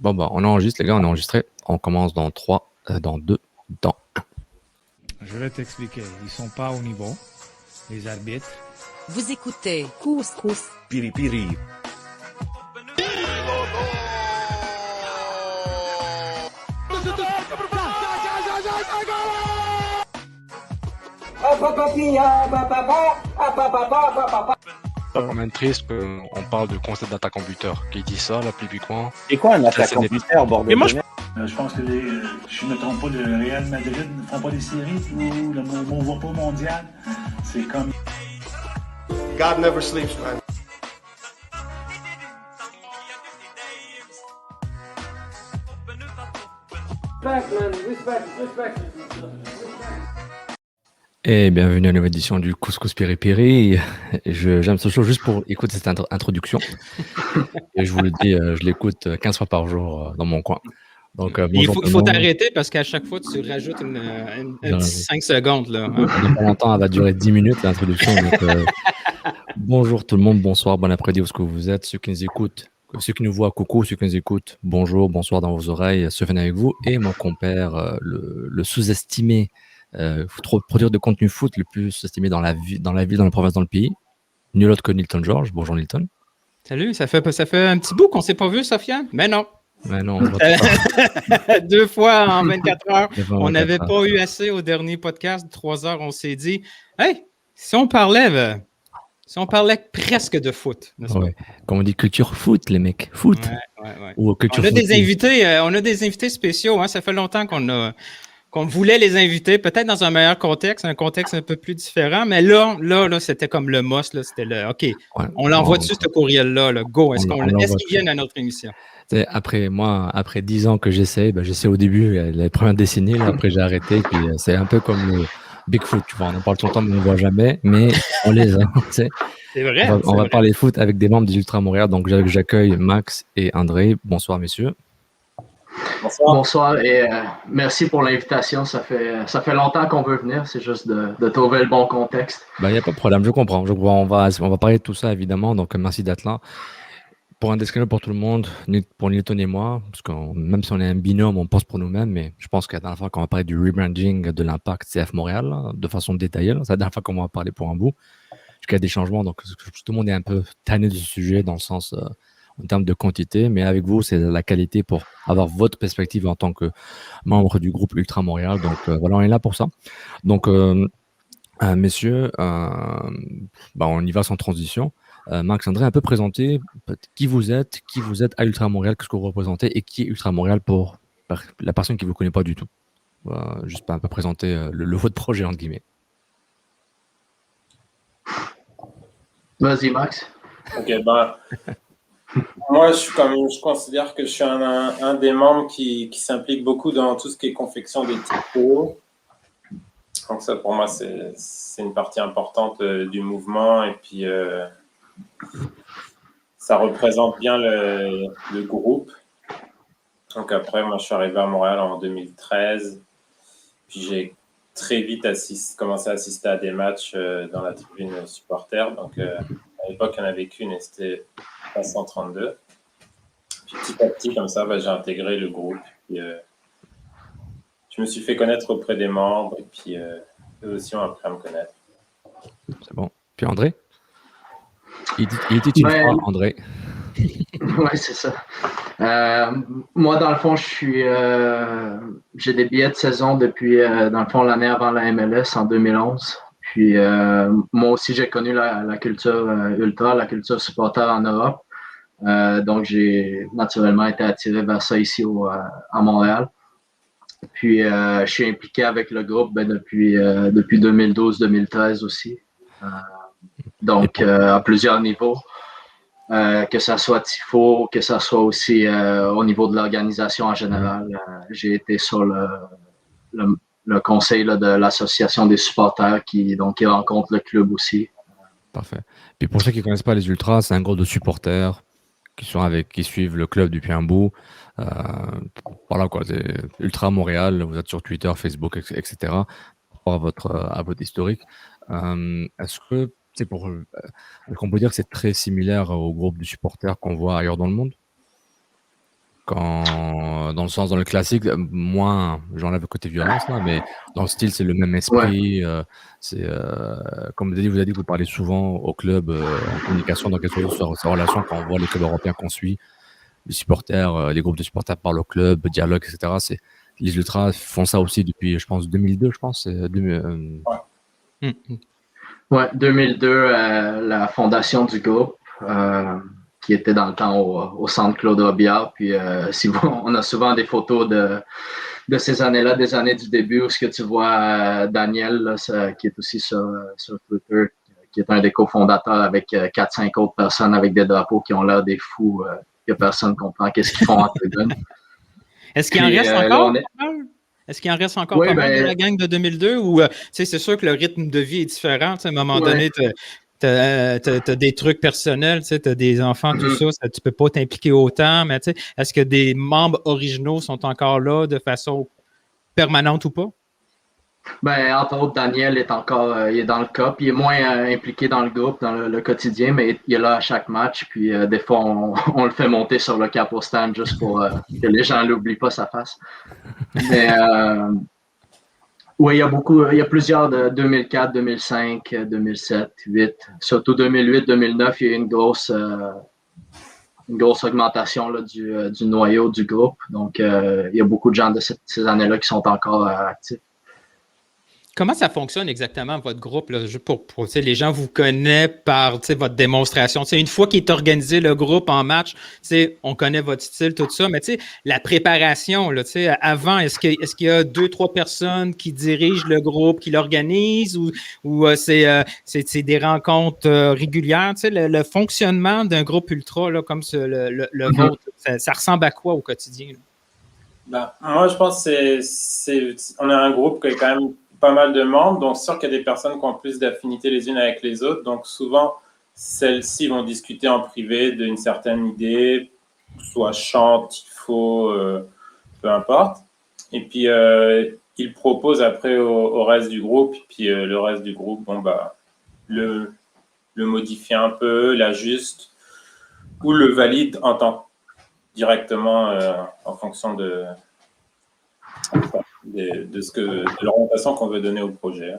Bon, bah, on enregistre, les gars, on est enregistré. On commence dans 3, dans 2, dans 1. Je vais t'expliquer. Ils sont pas au niveau, les arbitres. Vous écoutez Couscous Piripiri. Ça m'emmène triste qu'on parle de concept d'attaquant buteur. Qui dit ça, là, publiquement? C'est quoi un attaquant buteur, bordel? Mais moi, Je pense que je ne me trompe pas, le Real Madrid ne font pas des séries ou le voit pas mondial. C'est comme. God never sleeps, man. Et bienvenue à une nouvelle édition du Couscous Piri-Piri. J'aime ce show juste pour écouter cette introduction. Et je vous le dis, je l'écoute 15 fois par jour dans mon coin. Donc, il faut t'arrêter parce qu'à chaque fois, tu rajoutes un petit 5 secondes. Là, hein? Dans pas longtemps, elle va durer 10 minutes l'introduction. Donc, bonjour tout le monde, bonsoir, bon après-midi, où est-ce que vous êtes? Ceux qui nous écoutent, ceux qui nous voient, coucou, ceux qui nous écoutent, bonjour, bonsoir dans vos oreilles, se viennent avec vous. Et mon compère, le sous-estimé, produire de contenu foot le plus sous-estimé dans la ville, dans la province, dans le pays. Nul autre que Nilton George. Bonjour Nilton. Salut, ça fait un petit bout qu'on ne s'est pas vu, Sofiane? Mais non. Mais non, on se voit 2 fois en 24 heures. On n'avait pas eu assez au dernier podcast. 3 heures, on s'est dit, hey, si on parlait presque de foot. Ouais. Comme on dit, culture foot, les mecs. Foot. Ouais. Ou culture on a foot. des invités spéciaux. Hein. Ça fait longtemps qu'on voulait les inviter, peut-être dans un meilleur contexte, un contexte un peu plus différent. Mais là c'était comme le must. Là, c'était le OK. Ouais. On l'envoie dessus, ce courriel-là. Là. Go. Est-ce qu'ils viennent à notre émission? Après 10 ans que j'essaie au début, les premières décennies, là, après j'ai arrêté, puis c'est un peu comme le Bigfoot, tu vois, on en parle tout le temps, mais on ne voit jamais, mais on les a, tu sais. C'est vrai. On va parler foot avec des membres des Ultra Montréal, donc j'accueille Max et André. Bonsoir, messieurs. Bonsoir et merci pour l'invitation. Ça fait longtemps qu'on veut venir, c'est juste de trouver le bon contexte. Il n'y a pas de problème, je comprends. On va parler de tout ça, évidemment, donc merci d'être là. Pour un disclaimer pour tout le monde, pour Nilton et moi, parce que même si on est un binôme, on pense pour nous-mêmes, mais je pense que la dernière fois qu'on va parler du rebranding de l'Impact CF Montréal, là, de façon détaillée, c'est la dernière fois qu'on va parler pour un bout, jusqu'à des changements, donc tout le monde est un peu tanné du sujet dans le sens, en termes de quantité, mais avec vous, c'est la qualité pour avoir votre perspective en tant que membre du groupe Ultra Montréal, donc voilà, on est là pour ça. Donc, messieurs, on y va sans transition. Max, André, un peu présenter qui vous êtes à Ultra Montréal, qu'est-ce que vous représentez et qui est Ultra Montréal pour la personne qui ne vous connaît pas du tout. Juste un peu présenter votre projet, entre guillemets. Vas-y, Max. Ok, moi, je considère que je suis un des membres qui s'implique beaucoup dans tout ce qui est confection des typos. Donc ça, pour moi, c'est une partie importante du mouvement et puis ça représente bien le groupe. Donc après, moi, je suis arrivé à Montréal en 2013. Puis j'ai très vite commencé à assister à des matchs dans la tribune supporter. Donc à l'époque, il y en avait qu'une et c'était à 132. Puis petit à petit, comme ça, j'ai intégré le groupe. Puis, je me suis fait connaître auprès des membres et puis eux aussi ont appris à me connaître. C'est bon. Puis André? Il était une fois, André. Oui, c'est ça. Moi, dans le fond, j'ai des billets de saison depuis, dans le fond, l'année avant la MLS en 2011. Puis, moi aussi, j'ai connu la culture ultra, la culture supporter en Europe. Donc, j'ai naturellement été attiré vers ça ici à Montréal. Puis, je suis impliqué avec le groupe depuis 2012-2013 aussi. Donc, à plusieurs niveaux. Que ça soit Tifo, que ça soit aussi au niveau de l'organisation en général. J'ai été sur le conseil là, de l'association des supporters qui rencontre le club aussi. Parfait. Puis pour ceux qui ne connaissent pas les Ultras, c'est un groupe de supporters qui suivent le club depuis un bout. Voilà quoi, c'est Ultra Montréal, vous êtes sur Twitter, Facebook, etc. À votre historique. Est-ce que qu'on peut dire que c'est très similaire au groupe de supporters qu'on voit ailleurs dans le monde? dans le sens, dans le classique, moins, j'enlève le côté violence, là, mais dans le style, c'est le même esprit. Comme vous avez dit, vous parlez souvent au club en communication, dans quelque chose sur sa relation quand on voit les clubs européens qu'on suit, les supporters, les groupes de supporters parlent au club, dialogue, etc. Les ultras font ça aussi depuis, je pense, 2002, je pense. Ouais, 2002, la fondation du groupe, qui était dans le temps au centre Claude Robillard. Puis, on a souvent des photos de ces années-là, des années du début, où ce que tu vois Daniel, là, qui est aussi sur Twitter, qui est un des cofondateurs avec 4-5 autres personnes avec des drapeaux qui ont l'air des fous, que personne ne comprend qu'est-ce qu'ils font en tribune. Est-ce qu'il en reste encore? Est-ce qu'il en reste encore pas mal de la gang de 2002 ou c'est sûr que le rythme de vie est différent? À un moment donné, tu as des trucs personnels, tu as des enfants, tout ça, tu peux pas t'impliquer autant, mais est-ce que des membres originaux sont encore là de façon permanente ou pas? Ben, entre autres, Daniel est encore il est dans le COP. Il est moins impliqué dans le groupe, dans le quotidien, mais il est là à chaque match. Puis des fois, on le fait monter sur le capot stand juste pour que les gens l'oublient pas sa face. Mais oui, il y a plusieurs de 2004, 2005, 2007, 2008. Surtout 2008, 2009, il y a eu une grosse augmentation là, du noyau du groupe. Donc, il y a beaucoup de gens de ces années-là qui sont encore actifs. Comment ça fonctionne exactement, votre groupe? Là, pour les gens vous connaissent par votre démonstration. Une fois qu'il est organisé le groupe en match, on connaît votre style, tout ça, mais la préparation, là, avant, est-ce qu'il y a 2-3 personnes qui dirigent le groupe, qui l'organisent ou c'est des rencontres régulières? Le fonctionnement d'un groupe ultra là, comme le vôtre, ça ressemble à quoi au quotidien? Moi, je pense que on a un groupe qui est quand même pas mal de membres, donc c'est sûr qu'il y a des personnes qui ont plus d'affinités les unes avec les autres, donc souvent celles-ci vont discuter en privé d'une certaine idée, soit chant, tifo, peu importe, et puis ils proposent après au reste du groupe, et puis le reste du groupe, le modifie un peu, l'ajuste, ou le valide directement en fonction de l'orientation qu'on veut donner au projet.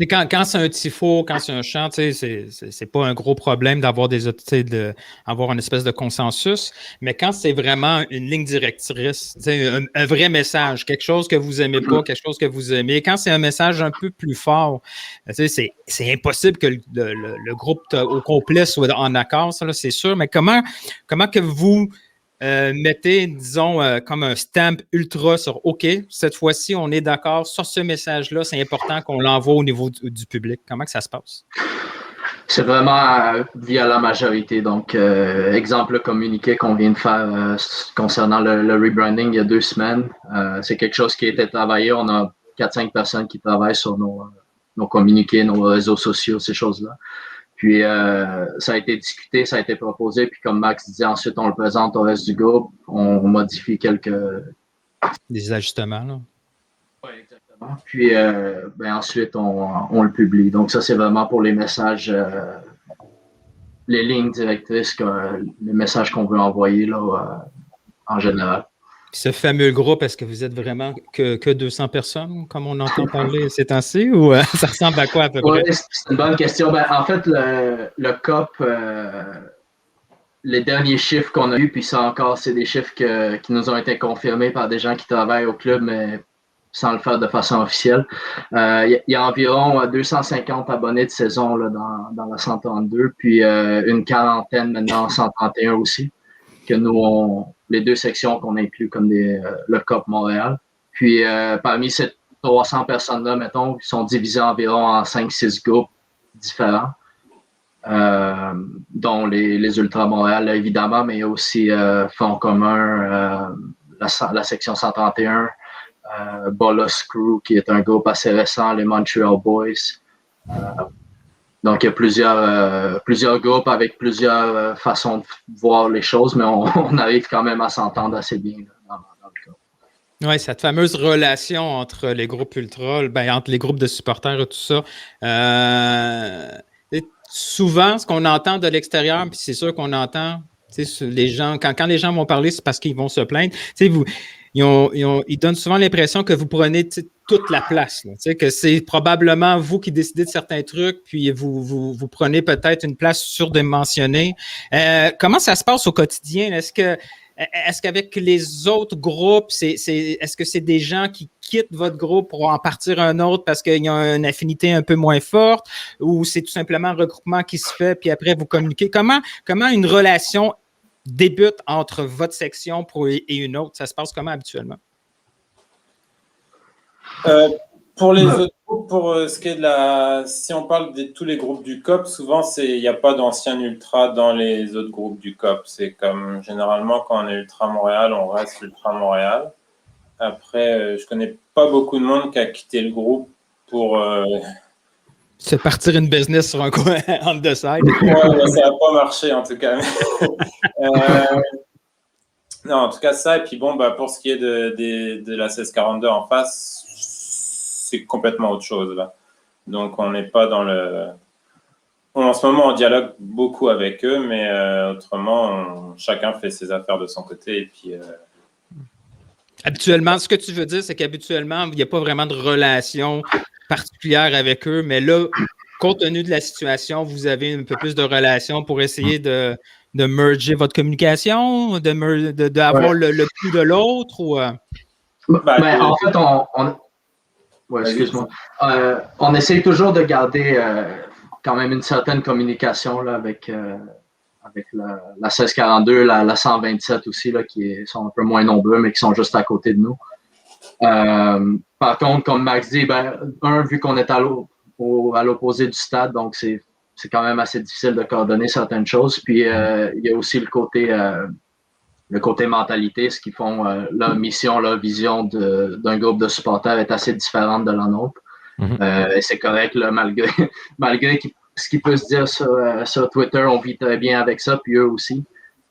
Quand c'est un tifo, quand c'est un chant, c'est pas un gros problème d'avoir avoir une espèce de consensus, mais quand c'est vraiment une ligne directrice, un vrai message, quelque chose que vous aimez pas, quelque chose que vous aimez, quand c'est un message un peu plus fort, c'est impossible que le groupe au complet soit en accord, ça, là, c'est sûr, mais comment que vous mettez, disons, comme un stamp ultra sur OK, cette fois-ci, on est d'accord sur ce message-là, c'est important qu'on l'envoie au niveau du public. Comment que ça se passe? C'est vraiment via la majorité. Donc, exemple, le communiqué qu'on vient de faire concernant le rebranding il y a 2 semaines, c'est quelque chose qui a été travaillé. On a 4-5 personnes qui travaillent sur nos communiqués, nos réseaux sociaux, ces choses-là. Puis, ça a été discuté, ça a été proposé. Puis, comme Max disait, ensuite, on le présente au reste du groupe. On modifie des ajustements, là. Oui, exactement. Puis, ensuite, on le publie. Donc, ça, c'est vraiment pour les messages, les lignes directrices, les messages qu'on veut envoyer, là, en général. Ce fameux groupe, est-ce que vous êtes vraiment que 200 personnes, comme on entend parler ces temps-ci, ou ça ressemble à quoi à peu près? Oui, c'est une bonne question. En fait, le COP, les derniers chiffres qu'on a eus, puis ça encore, c'est des chiffres qui nous ont été confirmés par des gens qui travaillent au club, mais sans le faire de façon officielle. Il y a environ 250 abonnés de saison là, dans la 132, puis une quarantaine maintenant en 131 aussi, que nous, les 2 sections qu'on inclut comme le COP Montréal. Puis parmi ces 300 personnes-là, mettons, ils sont divisés environ en 5-6 groupes différents, dont les Ultras Montréal, là, évidemment, mais il y a aussi Fonds commun, la section 131, Bolos Crew, qui est un groupe assez récent, les Montreal Boys. Donc, il y a plusieurs groupes avec plusieurs façons de voir les choses, mais on arrive quand même à s'entendre assez bien là, dans le cas. Oui, cette fameuse relation entre les groupes ultras, entre les groupes de supporters et tout ça. Et souvent, ce qu'on entend de l'extérieur, puis c'est sûr qu'on entend Les gens, quand les gens vont parler, c'est parce qu'ils vont se plaindre. Ils donnent souvent l'impression que vous prenez toute la place. Là, que c'est probablement vous qui décidez de certains trucs, puis vous prenez peut-être une place surdimensionnée. Comment ça se passe au quotidien? Est-ce qu'avec les autres groupes, est-ce que c'est des gens qui quittent votre groupe pour en partir un autre parce qu'il y a une affinité un peu moins forte, ou c'est tout simplement un regroupement qui se fait, puis après vous communiquez? Comment une relation débute entre votre section et une autre? Ça se passe comment habituellement? Pour les autres groupes, pour ce qui est si on parle de tous les groupes du COP, souvent il n'y a pas d'anciens ultra dans les autres groupes du COP. C'est comme généralement quand on est Ultra Montréal, on reste Ultra Montréal. Après, je connais pas beaucoup de monde qui a quitté le groupe pour se partir une business sur un coin on the side. Ouais, ça n'a pas marché en tout cas. Non, en tout cas ça. Et puis bon, pour ce qui est de la 1642 en face, c'est complètement autre chose là. Donc on n'est pas dans le. En ce moment, on dialogue beaucoup avec eux, mais autrement, chacun fait ses affaires de son côté. Et puis. Habituellement, ce que tu veux dire, c'est qu'habituellement, il n'y a pas vraiment de relation particulière avec eux, mais là, compte tenu de la situation, vous avez un peu plus de relations pour essayer de merger votre communication, d'avoir le pouls de l'autre ou. En fait, Ouais, excuse-moi. On essaye toujours de garder quand même une certaine communication là, avec la 1642, la 127 aussi, là, qui sont un peu moins nombreux, mais qui sont juste à côté de nous. Par contre, comme Max dit, vu qu'on est à l'opposé du stade, donc c'est quand même assez difficile de coordonner certaines choses. Puis il y a aussi le côté mentalité, ce qui font leur mission, leur vision d'un groupe de supporters est assez différente de la nôtre. Et c'est correct, là, malgré ce qui peut se dire sur Twitter, on vit très bien avec ça, puis eux aussi.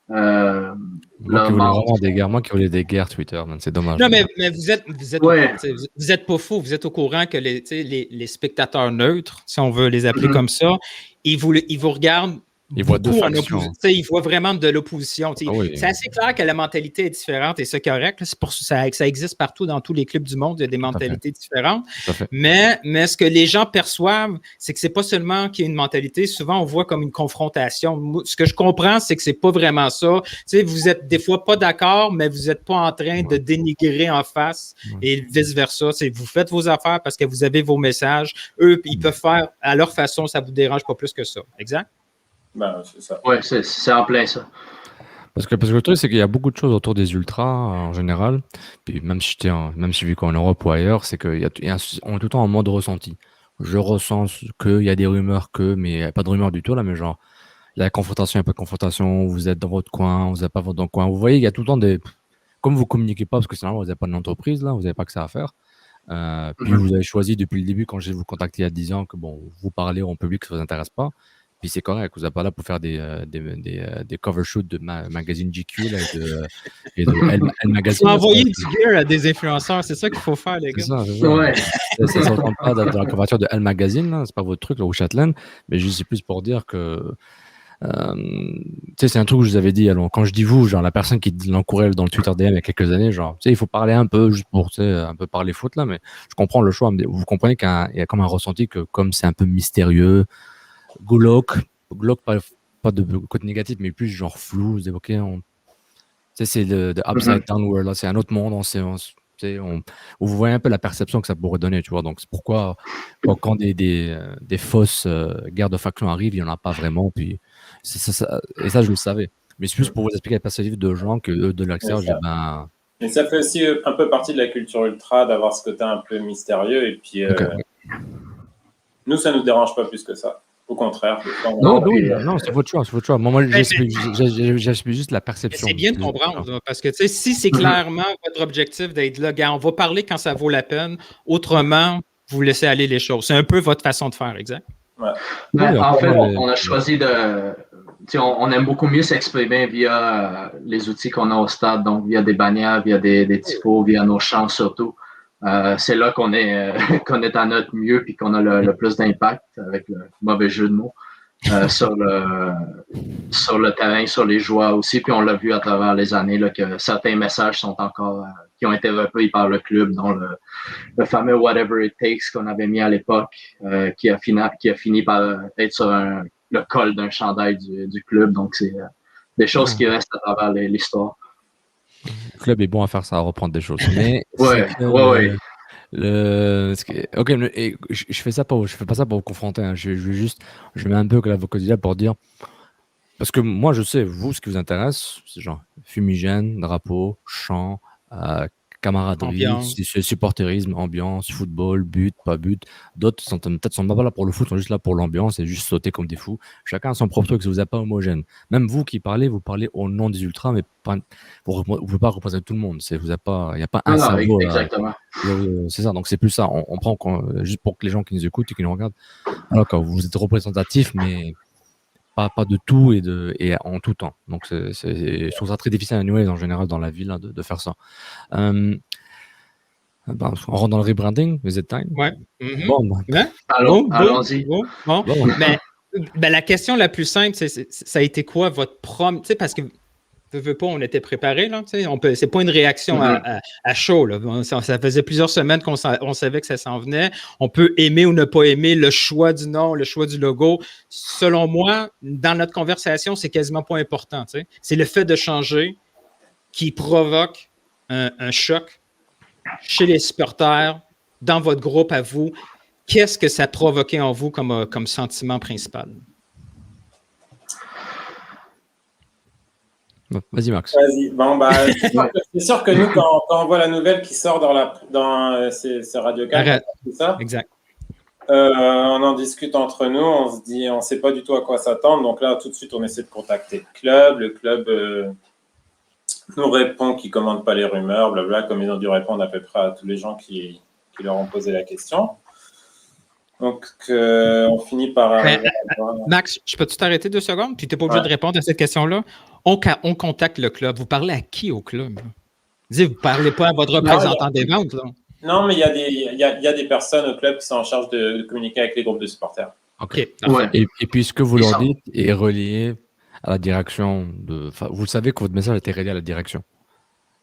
Moi qui voulais des guerres Twitter, c'est dommage. Non, mais vous êtes pas faux, vous êtes au courant que les spectateurs neutres, si on veut les appeler comme ça, ils vous regardent. Ils voient deux factions. Ils voient vraiment de l'opposition. Oui. C'est assez clair que la mentalité est différente et c'est correct. C'est pour ça que ça existe partout dans tous les clubs du monde. Il y a des mentalités différentes. Mais ce que les gens perçoivent, c'est que c'est pas seulement qu'il y a une mentalité. Souvent, on voit comme une confrontation. Ce que je comprends, c'est que c'est pas vraiment ça. Vous êtes des fois pas d'accord, mais vous n'êtes pas en train de dénigrer en face et vice-versa. Vous faites vos affaires parce que vous avez vos messages. Eux, ils peuvent faire à leur façon. Ça vous dérange pas plus que ça. Exact? C'est ça. Oui, c'est en plein ça. Parce que le truc, c'est qu'il y a beaucoup de choses autour des ultras en général. Puis même si je vis qu'en Europe ou ailleurs, c'est qu'on est tout le temps en mode ressenti. Je ressens qu'il y a des rumeurs mais il n'y a pas de rumeurs du tout là, mais genre, il y a confrontation, il n'y a pas de confrontation, vous êtes dans votre coin, vous n'êtes pas dans votre coin. Vous voyez, il y a tout le temps des. Comme vous ne communiquez pas, parce que sinon, vous n'avez pas d'entreprise, là, vous n'avez pas que ça à faire. Puis vous avez choisi depuis le début, quand je vous contacté il y a 10 ans, que vous parlez en public, ça ne vous intéresse pas. Puis c'est correct, vous n'êtes pas là pour faire des cover shoots de magazine GQ là, et de Elle Magazine. Vous envoyez du gear à des influenceurs, c'est ça qu'il faut faire, les gars. Ça ne s'entend pas dans la couverture de Elle Magazine, là, c'est pas votre truc là, au Châtelaine, mais c'est plus pour dire que c'est un truc que je vous avais dit. Alors, quand je dis vous, genre la personne qui l'encourait dans le Twitter DM il y a quelques années, genre, il faut parler un peu juste pour un peu parler foot là, mais je comprends le choix. Vous comprenez qu'il y a comme un ressenti que comme c'est un peu mystérieux, glauque, pas de côté négatif, mais plus genre flou. Vous évoquez, c'est le upside down world, là, c'est un autre monde. Vous voyez un peu la perception que ça pourrait donner, tu vois. Donc c'est pourquoi quand des fausses guerres de factions arrivent, il n'y en a pas vraiment. Puis et ça, je le savais. Mais c'est juste pour vous expliquer la perspective de gens que eux, de l'extérieur, Mais ça fait aussi un peu partie de la culture ultra d'avoir ce côté un peu mystérieux. Et puis nous, ça nous dérange pas plus que ça. Au contraire. Non, c'est votre choix. Moi, j'explique juste la perception. C'est bien de comprendre, parce que si c'est clairement votre objectif d'être là, gars, on va parler quand ça vaut la peine. Autrement, vous laissez aller les choses. C'est un peu votre façon de faire, exact? En fait, on a choisi on aime beaucoup mieux s'exprimer via les outils qu'on a au stade, donc via des bannières, via des typos, via nos chants surtout. C'est là qu'on est à notre mieux puis qu'on a le plus d'impact avec le mauvais jeu de mots. sur le terrain, sur les joueurs aussi. Puis on l'a vu à travers les années là, que certains messages sont encore qui ont été repris par le club, dont le fameux Whatever It Takes qu'on avait mis à l'époque, qui a fini par être sur le col d'un chandail du club. Donc c'est des choses qui restent à travers l'histoire. Le club est bon à faire ça, à reprendre des choses. Mais ouais. Ok, je fais pas ça pour vous confronter. Hein. Je mets un peu que l'avocat du diable pour dire, parce que moi je sais, vous, ce qui vous intéresse, c'est genre fumigène, drapeau, chant, camaraderie, supporterisme, ambiance, football, but, pas but. D'autres sont pas là pour le foot, sont juste là pour l'ambiance et juste sauter comme des fous. Chacun a son propre truc, vous n'êtes pas homogène. Même vous qui parlez, vous parlez au nom des ultras, mais vous ne pouvez pas représenter tout le monde. Il n'y a pas un cerveau. Exactement. C'est ça, donc c'est plus ça. On prend juste pour que les gens qui nous écoutent et qui nous regardent, alors quand vous êtes représentatif, mais pas de tout et en tout temps. Donc, je trouve ça très difficile à nouer en général dans la ville de faire ça. On rentre dans le rebranding, is it time? Ouais. Bon, allons-y. Bon. Mais la question la plus simple, ça a été quoi votre prom? Parce que on était préparés, là. C'est pas une réaction à chaud. Là. Ça faisait plusieurs semaines qu'on savait que ça s'en venait. On peut aimer ou ne pas aimer le choix du nom, le choix du logo. Selon moi, dans notre conversation, c'est quasiment pas important. C'est le fait de changer qui provoque un choc chez les supporters, dans votre groupe à vous. Qu'est-ce que ça a provoqué en vous comme sentiment principal? Vas-y, Max. Vas-y. Bon, c'est sûr que nous, quand on voit la nouvelle qui sort dans ces Radio Cannes, tout ça, exact. On en discute entre nous, on se dit, on ne sait pas du tout à quoi s'attendre. Donc là, tout de suite, on essaie de contacter le club. Le club nous répond qu'ils ne commandent pas les rumeurs, blabla, comme ils ont dû répondre à peu près à tous les gens qui leur ont posé la question. Donc, on finit par... Max, je peux-tu t'arrêter 2 secondes? Puis tu n'es pas obligé de répondre à cette question-là. On contacte le club. Vous parlez à qui au club? Vous ne parlez pas à votre représentant des ventes. Là. Non, mais il y a des personnes au club qui sont en charge de communiquer avec les groupes de supporters. OK. Ouais. Et puis, ce que vous leur dites est relié à la direction de... Enfin, vous savez que votre message a été relié à la direction.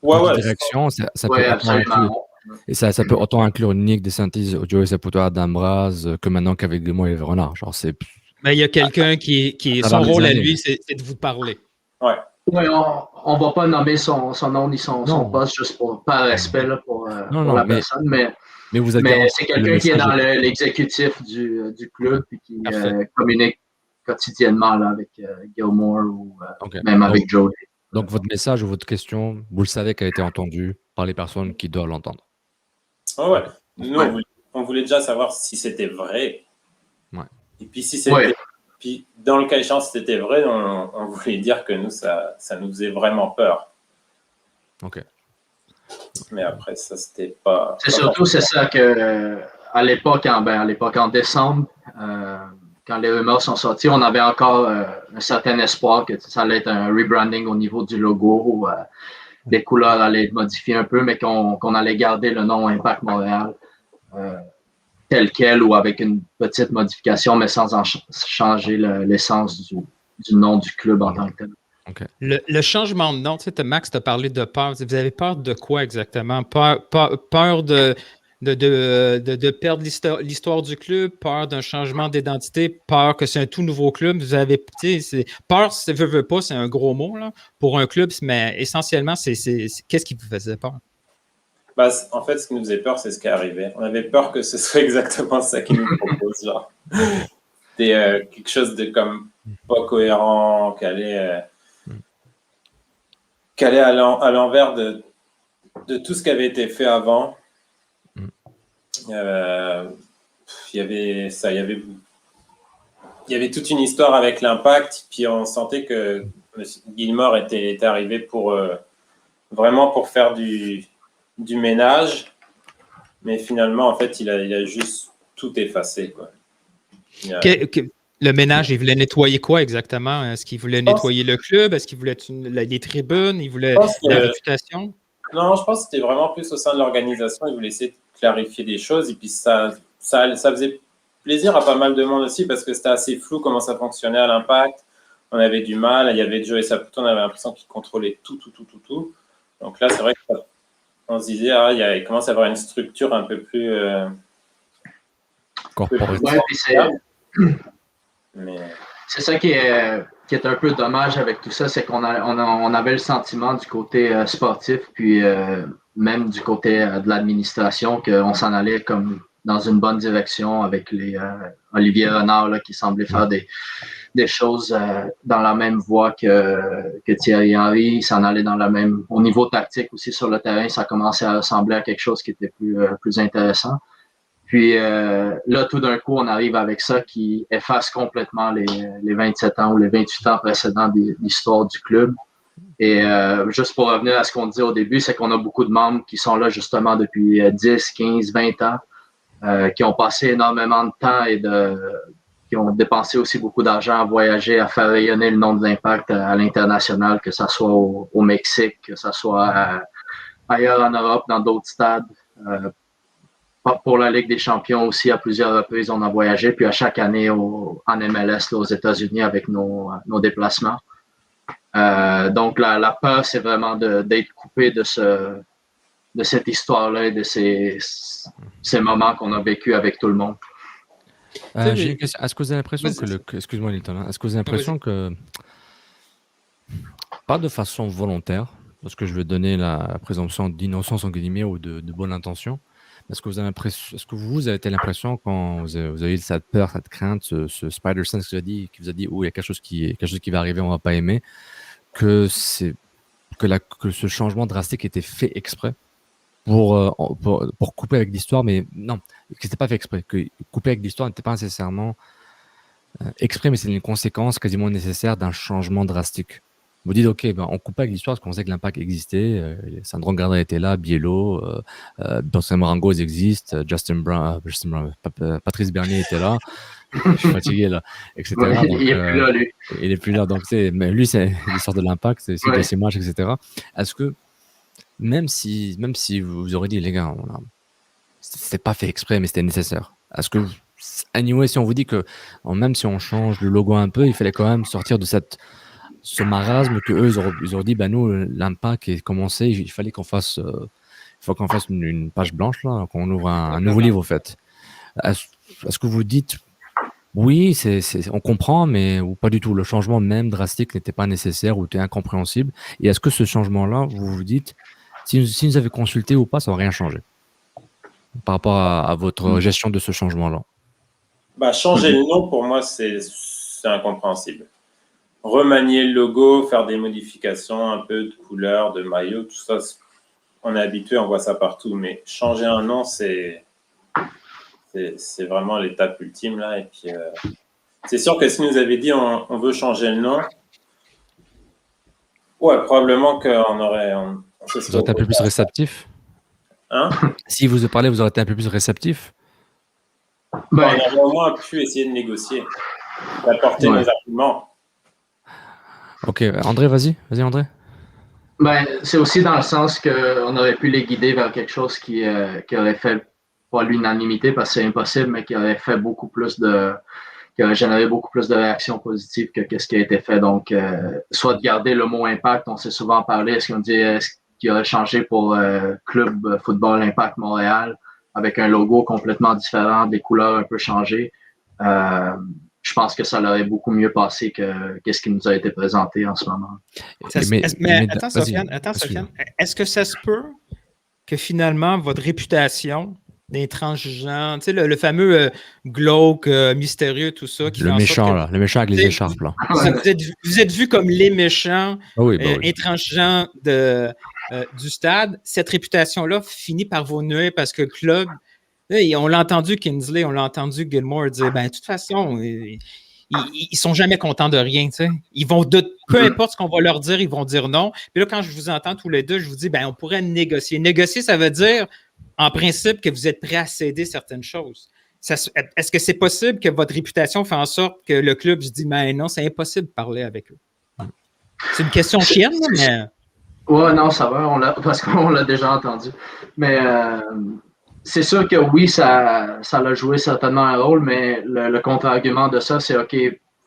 La direction, ça peut ça peut autant inclure Nick DeSantis, Joey Saputo, Adam Braz, que maintenant qu'avec Guillemot et Renard. Genre, mais il y a quelqu'un qui son rôle à lui, c'est de vous parler. Ouais. Ouais, on ne va pas nommer son nom ni son poste juste par respect là, pour la personne, mais c'est quelqu'un qui est dans l'exécutif du club et qui communique quotidiennement là, avec Gilmore ou même avec Joey. Donc, votre message ou votre question, vous le savez qu'elle a été entendue par les personnes qui doivent l'entendre. Ouais. Nous, on voulait déjà savoir si c'était vrai. Ouais. Et puis, si c'était... Puis, dans le cas échéant, si c'était vrai, on voulait dire que nous, ça nous faisait vraiment peur. OK. Mais après, ça, c'était pas... C'est ça que, à l'époque, en décembre, quand les rumeurs sont sorties, on avait encore un certain espoir que ça allait être un rebranding au niveau du logo, où les couleurs allaient être modifiées un peu, mais qu'on allait garder le nom Impact Montréal tel quel ou avec une petite modification, mais sans changer l'essence du nom du club en tant que tel. Okay. Le changement de nom, tu sais, Max t'a parlé de peur. Vous avez peur de quoi exactement? Peur de perdre l'histoire du club, peur d'un changement d'identité, peur que c'est un tout nouveau club. Vous avez, peur, si ça veut pas, c'est un gros mot là, pour un club, mais essentiellement, qu'est-ce qui vous faisait peur? En fait, ce qui nous faisait peur, c'est ce qui est arrivé. On avait peur que ce soit exactement ça qu'ils nous proposent. Genre. C'était quelque chose de comme pas cohérent, qui allait à l'envers de tout ce qui avait été fait avant. Il y avait toute une histoire avec l'Impact, puis on sentait que M. Gilmore était arrivé vraiment pour faire du ménage, mais finalement, en fait, il a juste tout effacé, quoi. Le ménage, il voulait nettoyer quoi exactement? Est-ce qu'il voulait nettoyer le club? Est-ce qu'il voulait les tribunes? Il voulait la réputation? Non, je pense que c'était vraiment plus au sein de l'organisation. Il voulait essayer de clarifier des choses, et puis ça faisait plaisir à pas mal de monde aussi parce que c'était assez flou comment ça fonctionnait à l'Impact. On avait du mal. Il y avait Joey Saputo, on avait l'impression qu'il contrôlait tout. Donc là, c'est vrai qu'on se disait, il commence à avoir une structure un peu plus... corporate. Mais... C'est ça qui est un peu dommage avec tout ça, c'est qu'on avait le sentiment du côté sportif, puis même du côté de l'administration, qu'on s'en allait comme dans une bonne direction avec les Olivier Renard là, qui semblait faire des choses dans la même voie que Thierry Henry. Il s'en allait dans la même... Au niveau tactique aussi sur le terrain, ça commençait à ressembler à quelque chose qui était plus intéressant. Puis là, tout d'un coup, on arrive avec ça qui efface complètement les 27 ans ou les 28 ans précédents de l'histoire du club. Et juste pour revenir à ce qu'on disait au début, c'est qu'on a beaucoup de membres qui sont là justement depuis 10, 15, 20 ans, qui ont passé énormément de temps et qui ont dépensé aussi beaucoup d'argent à voyager, à faire rayonner le nom de l'Impact à l'international, que ce soit au Mexique, que ce soit ailleurs en Europe, dans d'autres stades. Pour la Ligue des champions aussi, à plusieurs reprises, on a voyagé, puis à chaque année en MLS là, aux États-Unis avec nos déplacements. Donc, la peur, c'est vraiment d'être coupé de cette histoire-là et de ces moments qu'on a vécu avec tout le monde. J'ai une question. Est-ce que vous avez l'impression excuse-moi, Nilton, est-ce que vous avez l'impression que, pas de façon volontaire, parce que je vais donner la présomption d'innocence en guillemets ou de bonne intention, est-ce que vous avez l'impression quand vous avez cette peur, cette crainte, ce spider sense qui vous a dit, oh, il y a quelque chose qui va arriver, on va pas aimer, que ce changement drastique était fait exprès pour couper avec l'histoire, mais non, que c'était pas fait exprès, que couper avec l'histoire n'était pas nécessairement exprès, mais c'est une conséquence quasiment nécessaire d'un changement drastique. Vous dites, OK, on coupe avec l'histoire parce qu'on sait que l'Impact existait. Sandro Gardner était là, Biello, Benjamin Morango existent, Patrice Bernier était là. Je suis fatigué, là, etc. Ouais, donc, il est plus là, lui. Il est plus là. Donc, mais lui, c'est l'histoire de l'Impact, c'est ses matchs, etc. Est-ce que, même si vous aurez dit, les gars, c'était pas fait exprès, mais c'était nécessaire. Est-ce que, anyway, si on vous dit que, même si on change le logo un peu, il fallait quand même sortir de ce marasme que eux ils auraient dit, nous, l'Impact est commencé, il fallait qu'on fasse, une page blanche, là, qu'on ouvre un nouveau livre, au fait. Est-ce que vous dites, oui, on comprend, mais ou pas du tout, le changement même drastique n'était pas nécessaire ou était incompréhensible, et est-ce que ce changement-là, vous vous dites, si nous avez consulté ou pas, ça va rien changer par rapport à votre gestion de ce changement-là? Changer le nom, pour moi, c'est incompréhensible. Remanier le logo, faire des modifications, un peu de couleur, de maillot, tout ça, on est habitué, on voit ça partout. Mais changer un nom, c'est vraiment l'étape ultime, là. Et puis, c'est sûr que si nous avait dit on veut changer le nom, ouais, probablement qu'on aurait... Vous aurez été un peu plus réceptif? Hein? Si vous parlez, vous aurez été un peu plus réceptif? On aurait au moins pu essayer de négocier, d'apporter nos arguments. Ok, André, vas-y André. C'est aussi dans le sens qu'on aurait pu les guider vers quelque chose qui aurait fait, pas l'unanimité parce que c'est impossible, mais qui aurait fait qui aurait généré beaucoup plus de réactions positives que ce qui a été fait. Donc, soit de garder le mot impact, on s'est souvent parlé, est-ce qu'il aurait changé pour Club Football Impact Montréal avec un logo complètement différent, des couleurs un peu changées. Je pense que ça l'aurait beaucoup mieux passé que ce qui nous a été présenté en ce moment. Mais attends, Sofiane, est-ce que ça se peut que finalement, votre réputation d'intransigeant, tu sais, le fameux glauque, mystérieux, tout ça... Le méchant avec les écharpes, là. Vous êtes vus comme les méchants, intransigeants du stade. Cette réputation-là finit par vous nuire parce que le club... On l'a entendu Kinsley, on l'a entendu Gilmore dire, de toute façon, ils sont jamais contents de rien, tu sais. Ils vont peu importe ce qu'on va leur dire, ils vont dire non. Puis là, quand je vous entends tous les deux, je vous dis, on pourrait négocier. Négocier, ça veut dire, en principe, que vous êtes prêt à céder certaines choses. Est-ce que c'est possible que votre réputation fait en sorte que le club se dit, non, c'est impossible de parler avec eux? C'est une question chienne, mais... Ouais, non, ça va, parce qu'on l'a déjà entendu. Mais... c'est sûr que oui, ça a joué certainement un rôle, mais le contre-argument de ça, c'est OK,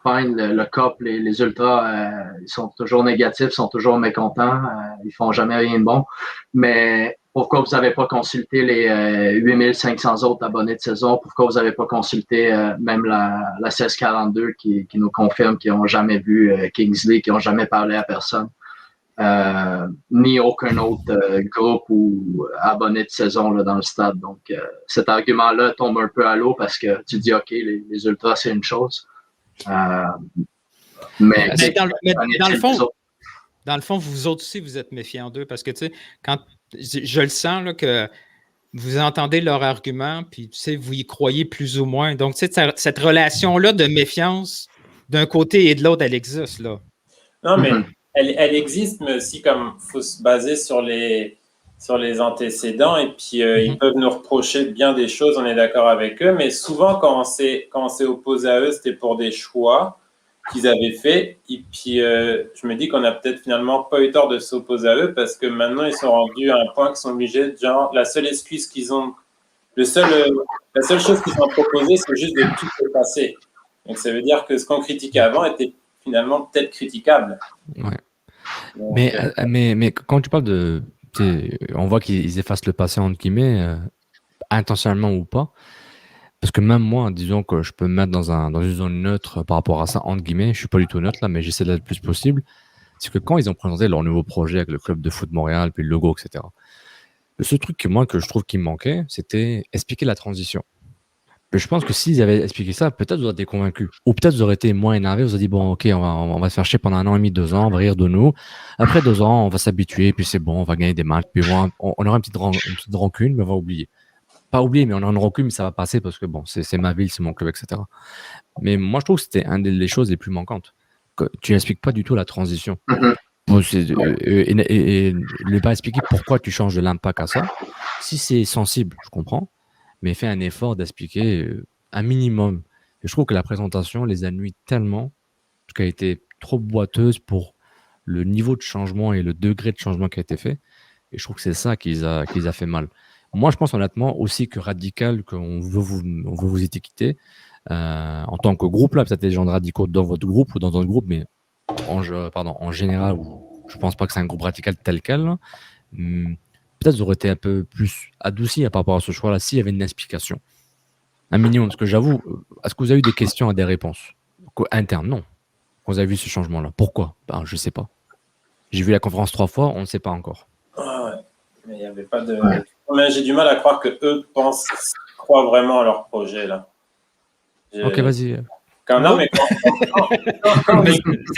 fine, le COP, les ultras, ils sont toujours négatifs, sont toujours mécontents, ils font jamais rien de bon. Mais pourquoi vous n'avez pas consulté les 8500 autres abonnés de saison? Pourquoi vous n'avez pas consulté même la 1642 qui nous confirme qu'ils n'ont jamais vu Kingsley, qui n'ont jamais parlé à personne? Ni aucun autre groupe ou abonné de saison là, dans le stade. Donc, cet argument-là tombe un peu à l'eau parce que tu dis, OK, les ultras, c'est une chose. Mais dans le fond, vous autres aussi, vous êtes méfiants d'eux parce que, tu sais, quand je le sens là, que vous entendez leur argument, puis, tu sais, vous y croyez plus ou moins. Donc, tu sais, cette relation-là de méfiance, d'un côté et de l'autre, elle existe, là. Non, mais elle existe, mais aussi comme il faut se baser sur les antécédents et puis ils peuvent nous reprocher bien des choses, on est d'accord avec eux, mais souvent quand on s'est opposé à eux, c'était pour des choix qu'ils avaient faits et puis je me dis qu'on a peut-être finalement pas eu tort de s'opposer à eux parce que maintenant ils sont rendus à un point qu'ils sont obligés, genre la seule excuse qu'ils ont, la seule chose qu'ils ont proposé, c'est juste de tout effacer. Donc ça veut dire que ce qu'on critiquait avant était finalement peut-être critiquable. Ouais. Donc, mais quand tu parles de... On voit qu'ils effacent le passé, entre guillemets, intentionnellement ou pas. Parce que même moi, disons que je peux me mettre dans une zone neutre par rapport à ça, entre guillemets. Je suis pas du tout neutre là, mais j'essaie d'être le plus possible. C'est que quand ils ont présenté leur nouveau projet avec le club de foot Montréal, puis le logo, etc. Le seul truc que je trouve qui me manquait, c'était expliquer la transition. Mais je pense que s'ils avaient expliqué ça, peut-être vous auriez été convaincus. Ou peut-être vous auriez été moins énervé, vous auriez dit, bon, ok, on va se faire chier pendant 1 an et demi, 2 ans, on va rire de nous. Après 2 ans, on va s'habituer, puis c'est bon, on va gagner des matchs, puis on aura une petite rancune, mais on va oublier. Pas oublier, mais on aura une rancune, mais ça va passer parce que bon, c'est ma ville, c'est mon club, etc. Mais moi, je trouve que c'était une des choses les plus manquantes. Que tu n'expliques pas du tout la transition. Et ne pas expliquer pourquoi tu changes de l'impact à ça. Si c'est sensible, je comprends. Mais fais un effort d'expliquer un minimum. Et je trouve que la présentation les a nuit tellement qu'elle a été trop boiteuse pour le niveau de changement et le degré de changement qui a été fait. Et je trouve que c'est ça qui les a fait mal. Moi, je pense honnêtement aussi que radical, qu'on veut vous étiqueter en tant que groupe, là, peut-être des gens de radicaux dans votre groupe ou dans un groupe, mais en général, je pense pas que c'est un groupe radical tel quel. Là. Peut-être vous aurez été un peu plus adouci par rapport à ce choix-là s'il y avait une explication. Un minimum, parce que j'avoue, est-ce que vous avez eu des questions et des réponses internes? Non. Quand vous avez vu ce changement-là. Pourquoi? Ben, je ne sais pas. J'ai vu la conférence 3 fois, on ne sait pas encore. Ah ouais, mais il n'y avait pas de... Ouais. Mais j'ai du mal à croire qu'eux croient vraiment à leur projet, là. Ok, vas-y.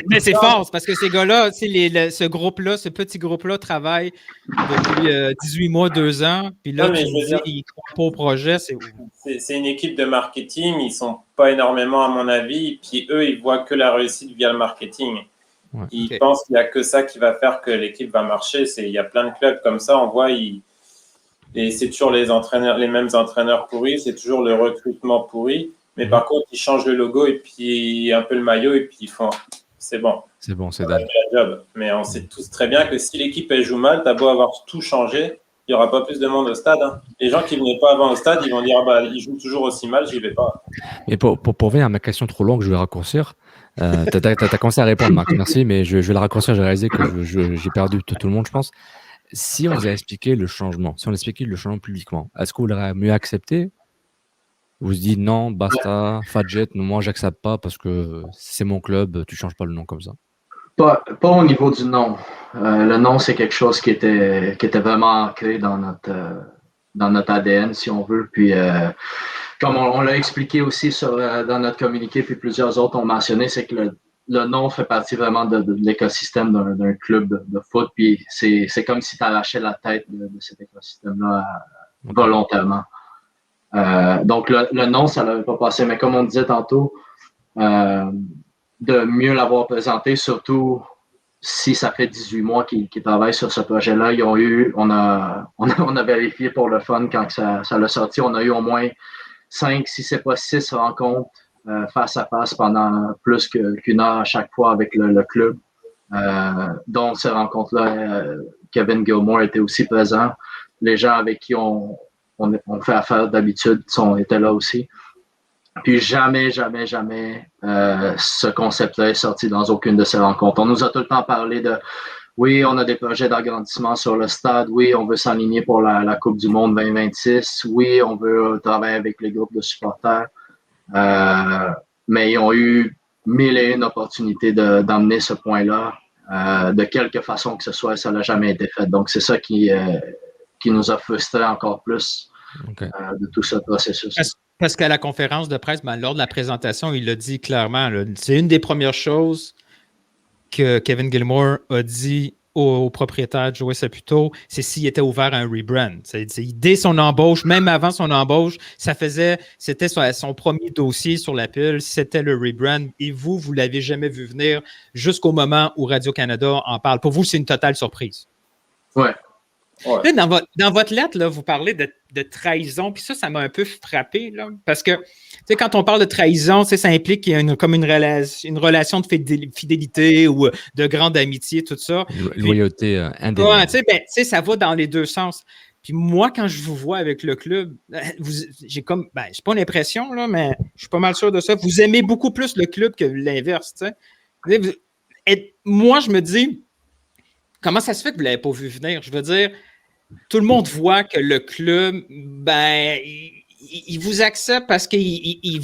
Mais c'est fort, parce que ces gars-là, ce groupe-là, ce petit groupe-là travaille depuis 18 mois, 2 ans. Puis là, tu me dis qu'ils ne croient pas au projet. C'est une équipe de marketing. Ils ne sont pas énormément, à mon avis. Puis eux, ils voient que la réussite via le marketing. Ouais, ils pensent qu'il n'y a que ça qui va faire que l'équipe va marcher. Il y a plein de clubs comme ça. On voit, et c'est toujours les mêmes entraîneurs pourris. C'est toujours le recrutement pourri. Mais par contre, ils changent le logo et puis un peu le maillot et puis ils font c'est bon. C'est bon, c'est dingue. Mais on sait tous très bien que si l'équipe elle joue mal, t'as beau avoir tout changé, il n'y aura pas plus de monde au stade. Hein. Les gens qui ne venaient pas avant au stade, ils vont dire ils jouent toujours aussi mal, j'y vais pas. Et pour revenir à ma question trop longue, je vais raccourcir. T'as commencé à répondre, Marc, merci, mais je vais la raccourcir. J'ai réalisé que j'ai perdu tout le monde, je pense. Si on vous a expliqué le changement, publiquement, est-ce que vous l'aurez mieux accepté? Vous dites non, basta, Fadjet, moi j'accepte pas parce que c'est mon club, tu changes pas le nom comme ça. Pas au niveau du nom. Le nom, c'est quelque chose qui était vraiment ancré dans notre ADN, si on veut. Puis, comme on l'a expliqué aussi dans notre communiqué, puis plusieurs autres ont mentionné, c'est que le nom fait partie vraiment de l'écosystème d'un club de foot. Puis, c'est comme si tu arrachais la tête de cet écosystème-là volontairement. Donc, le nom, ça n'avait pas passé. Mais comme on disait tantôt, de mieux l'avoir présenté, surtout si ça fait 18 mois qu'ils travaillent sur ce projet-là. On a vérifié pour le fun quand ça l'a sorti. On a eu au moins 5, si c'est pas 6 rencontres face à face pendant plus qu'une heure à chaque fois avec le club. Donc, ces rencontres-là, Kevin Gilmore était aussi présent. Les gens avec qui on on fait affaire d'habitude, étaient là aussi. Puis jamais ce concept-là est sorti dans aucune de ces rencontres. On nous a tout le temps parlé de oui, on a des projets d'agrandissement sur le stade. Oui, on veut s'aligner pour la Coupe du Monde 2026. Oui, on veut travailler avec les groupes de supporters. Mais ils ont eu 1001 opportunités d'emmener ce point-là. De quelque façon que ce soit, ça n'a jamais été fait. Donc, c'est ça qui nous a frustrés encore plus de tout ce processus. Parce qu'à la conférence de presse, lors de la présentation, il l'a dit clairement. Là, c'est une des premières choses que Kevin Gilmore a dit au propriétaire Joey Saputo, c'est s'il était ouvert à un rebrand. Dès son embauche, même avant son embauche, c'était son premier dossier sur la pile, c'était le rebrand. Et vous l'avez jamais vu venir jusqu'au moment où Radio-Canada en parle. Pour vous, c'est une totale surprise. Ouais. Là, dans votre lettre, là, vous parlez de trahison, puis ça m'a un peu frappé, là, parce que quand on parle de trahison, ça implique qu'il y a une relation de fidélité ou de grande amitié, tout ça. Loyauté indéniable. Ça va dans les deux sens. Puis moi, quand je vous vois avec le club, j'ai comme, j'ai pas l'impression, là, mais je suis pas mal sûr de ça. Vous aimez beaucoup plus le club que l'inverse. Et moi, je me dis, comment ça se fait que vous ne l'avez pas vu venir? Je veux dire, tout le monde voit que le club, il vous accepte parce qu'il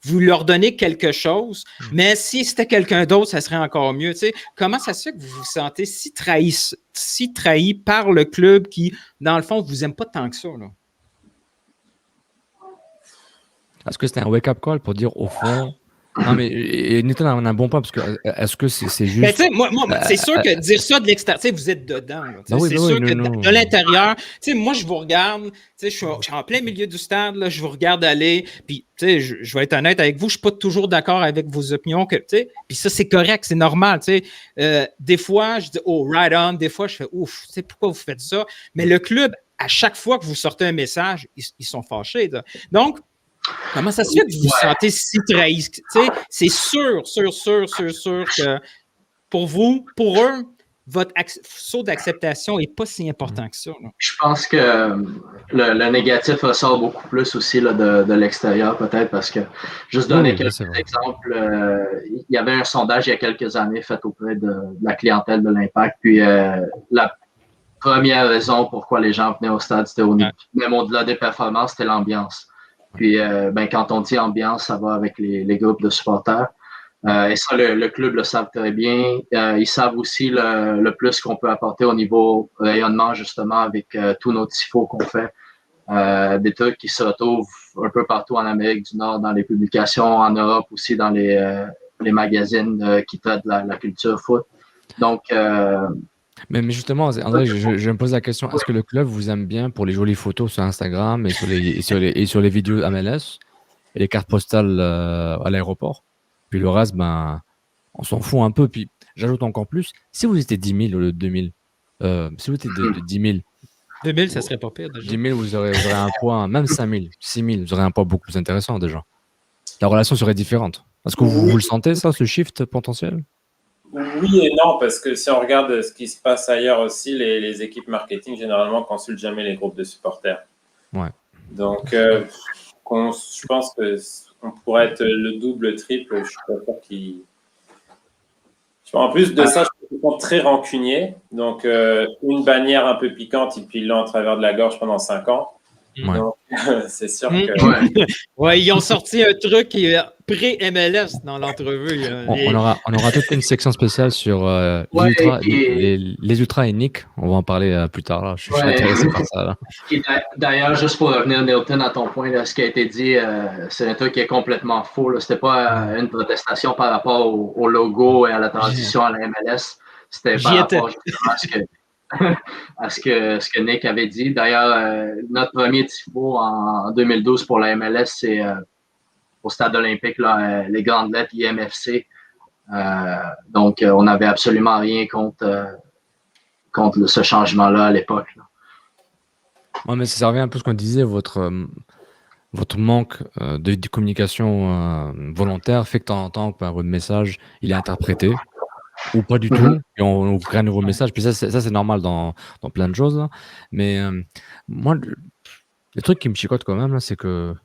vous leur donnez quelque chose, mais si c'était quelqu'un d'autre, ça serait encore mieux. Comment ça se fait que vous vous sentez si trahi par le club qui, dans le fond, ne vous aime pas tant que ça? Là? Est-ce que c'était un wake-up call pour dire au fond... Non, mais Nathan a un bon point parce que est-ce que c'est juste. Moi, c'est sûr que dire ça de l'extérieur, vous êtes dedans. C'est sûr que de l'intérieur, moi, je vous regarde, je suis en plein milieu du stade, là, je vous regarde aller, puis je vais être honnête avec vous, je ne suis pas toujours d'accord avec vos opinions, puis ça, c'est correct, c'est normal. Des fois, je dis oh, right on, des fois, je fais ouf, pourquoi vous faites ça? Mais le club, à chaque fois que vous sortez un message, ils sont fâchés. Là. Donc, comment ça se fait que vous vous sentez si trahi? C'est sûr que pour eux, votre saut d'acceptation n'est pas si important que ça. Là. Je pense que le négatif ressort beaucoup plus aussi là, de l'extérieur, peut-être, parce que, juste donner quelques exemples, il y avait un sondage il y a quelques années fait auprès de la clientèle de l'Impact, puis la première raison pourquoi les gens venaient au stade, c'était même au-delà des performances, c'était l'ambiance. Puis, quand on dit ambiance, ça va avec les groupes de supporters. Et ça, le club le savent très bien. Ils savent aussi le plus qu'on peut apporter au niveau rayonnement, justement, avec tous nos tifos qu'on fait. Des trucs qui se retrouvent un peu partout en Amérique du Nord, dans les publications, en Europe aussi, dans les magazines qui traitent la culture foot. Donc... Mais justement, André, je me pose la question, est-ce que le club vous aime bien pour les jolies photos sur Instagram et sur les vidéos MLS et les cartes postales à l'aéroport? Puis le reste, on s'en fout un peu. Puis j'ajoute encore plus, si vous étiez 10 000 au lieu de 2 000, si vous étiez de 10 000, 2 000, ça serait pas pire déjà. 10 000, vous aurez un poids, même 5 000, 6 000, vous aurez un poids beaucoup plus intéressant déjà. La relation serait différente. Est-ce que vous le sentez, ça, ce shift potentiel? Oui et non, parce que si on regarde ce qui se passe ailleurs aussi, les équipes marketing, généralement, consultent jamais les groupes de supporters. Ouais. Donc, je pense qu'on pourrait être le double, le triple. Je suis pas sûr qu'ils... En plus de ça, je trouve qu'ils sont très rancuniers. Donc, une bannière un peu piquante, et puis ils l'ont à travers de la gorge pendant 5 ans. Ouais. Donc, c'est sûr que... Ouais, ils ont sorti un truc pré-MLS dans l'entrevue. On aura toute une section spéciale sur les ultras et Nick. On va en parler plus tard. Là. Je suis intéressé par ça. Là. D'ailleurs, juste pour revenir, Nilton, à ton point, là, ce qui a été dit, c'est un truc qui est complètement faux. Ce n'était pas une protestation par rapport au logo et à la transition à la MLS. C'était par rapport justement à ce que Nick avait dit. D'ailleurs, notre premier tifo en 2012 pour la MLS, c'est au stade olympique, là, les grandes lettres IMFC. Donc, on n'avait absolument rien contre ce changement-là à l'époque. Ouais, mais ça revient un peu à ce qu'on disait, votre manque de communication volontaire fait que de temps en temps, votre message, il est interprété. Ou pas du tout, et on crée un nouveau message. Puis ça c'est normal dans plein de choses. Là. Mais moi, Le truc qui me chicote quand même, là, c'est que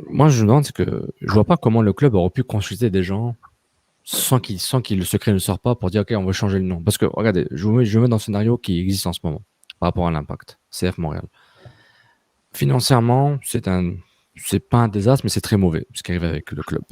moi, je me demande, c'est que je vois pas comment le club aurait pu consulter des gens sans qu'il le secret ne sort pas pour dire, OK, on va changer le nom. Parce que, regardez, je me mets dans le scénario qui existe en ce moment par rapport à l'Impact, CF Montréal. Financièrement, c'est pas un désastre, mais c'est très mauvais ce qui arrive avec le club.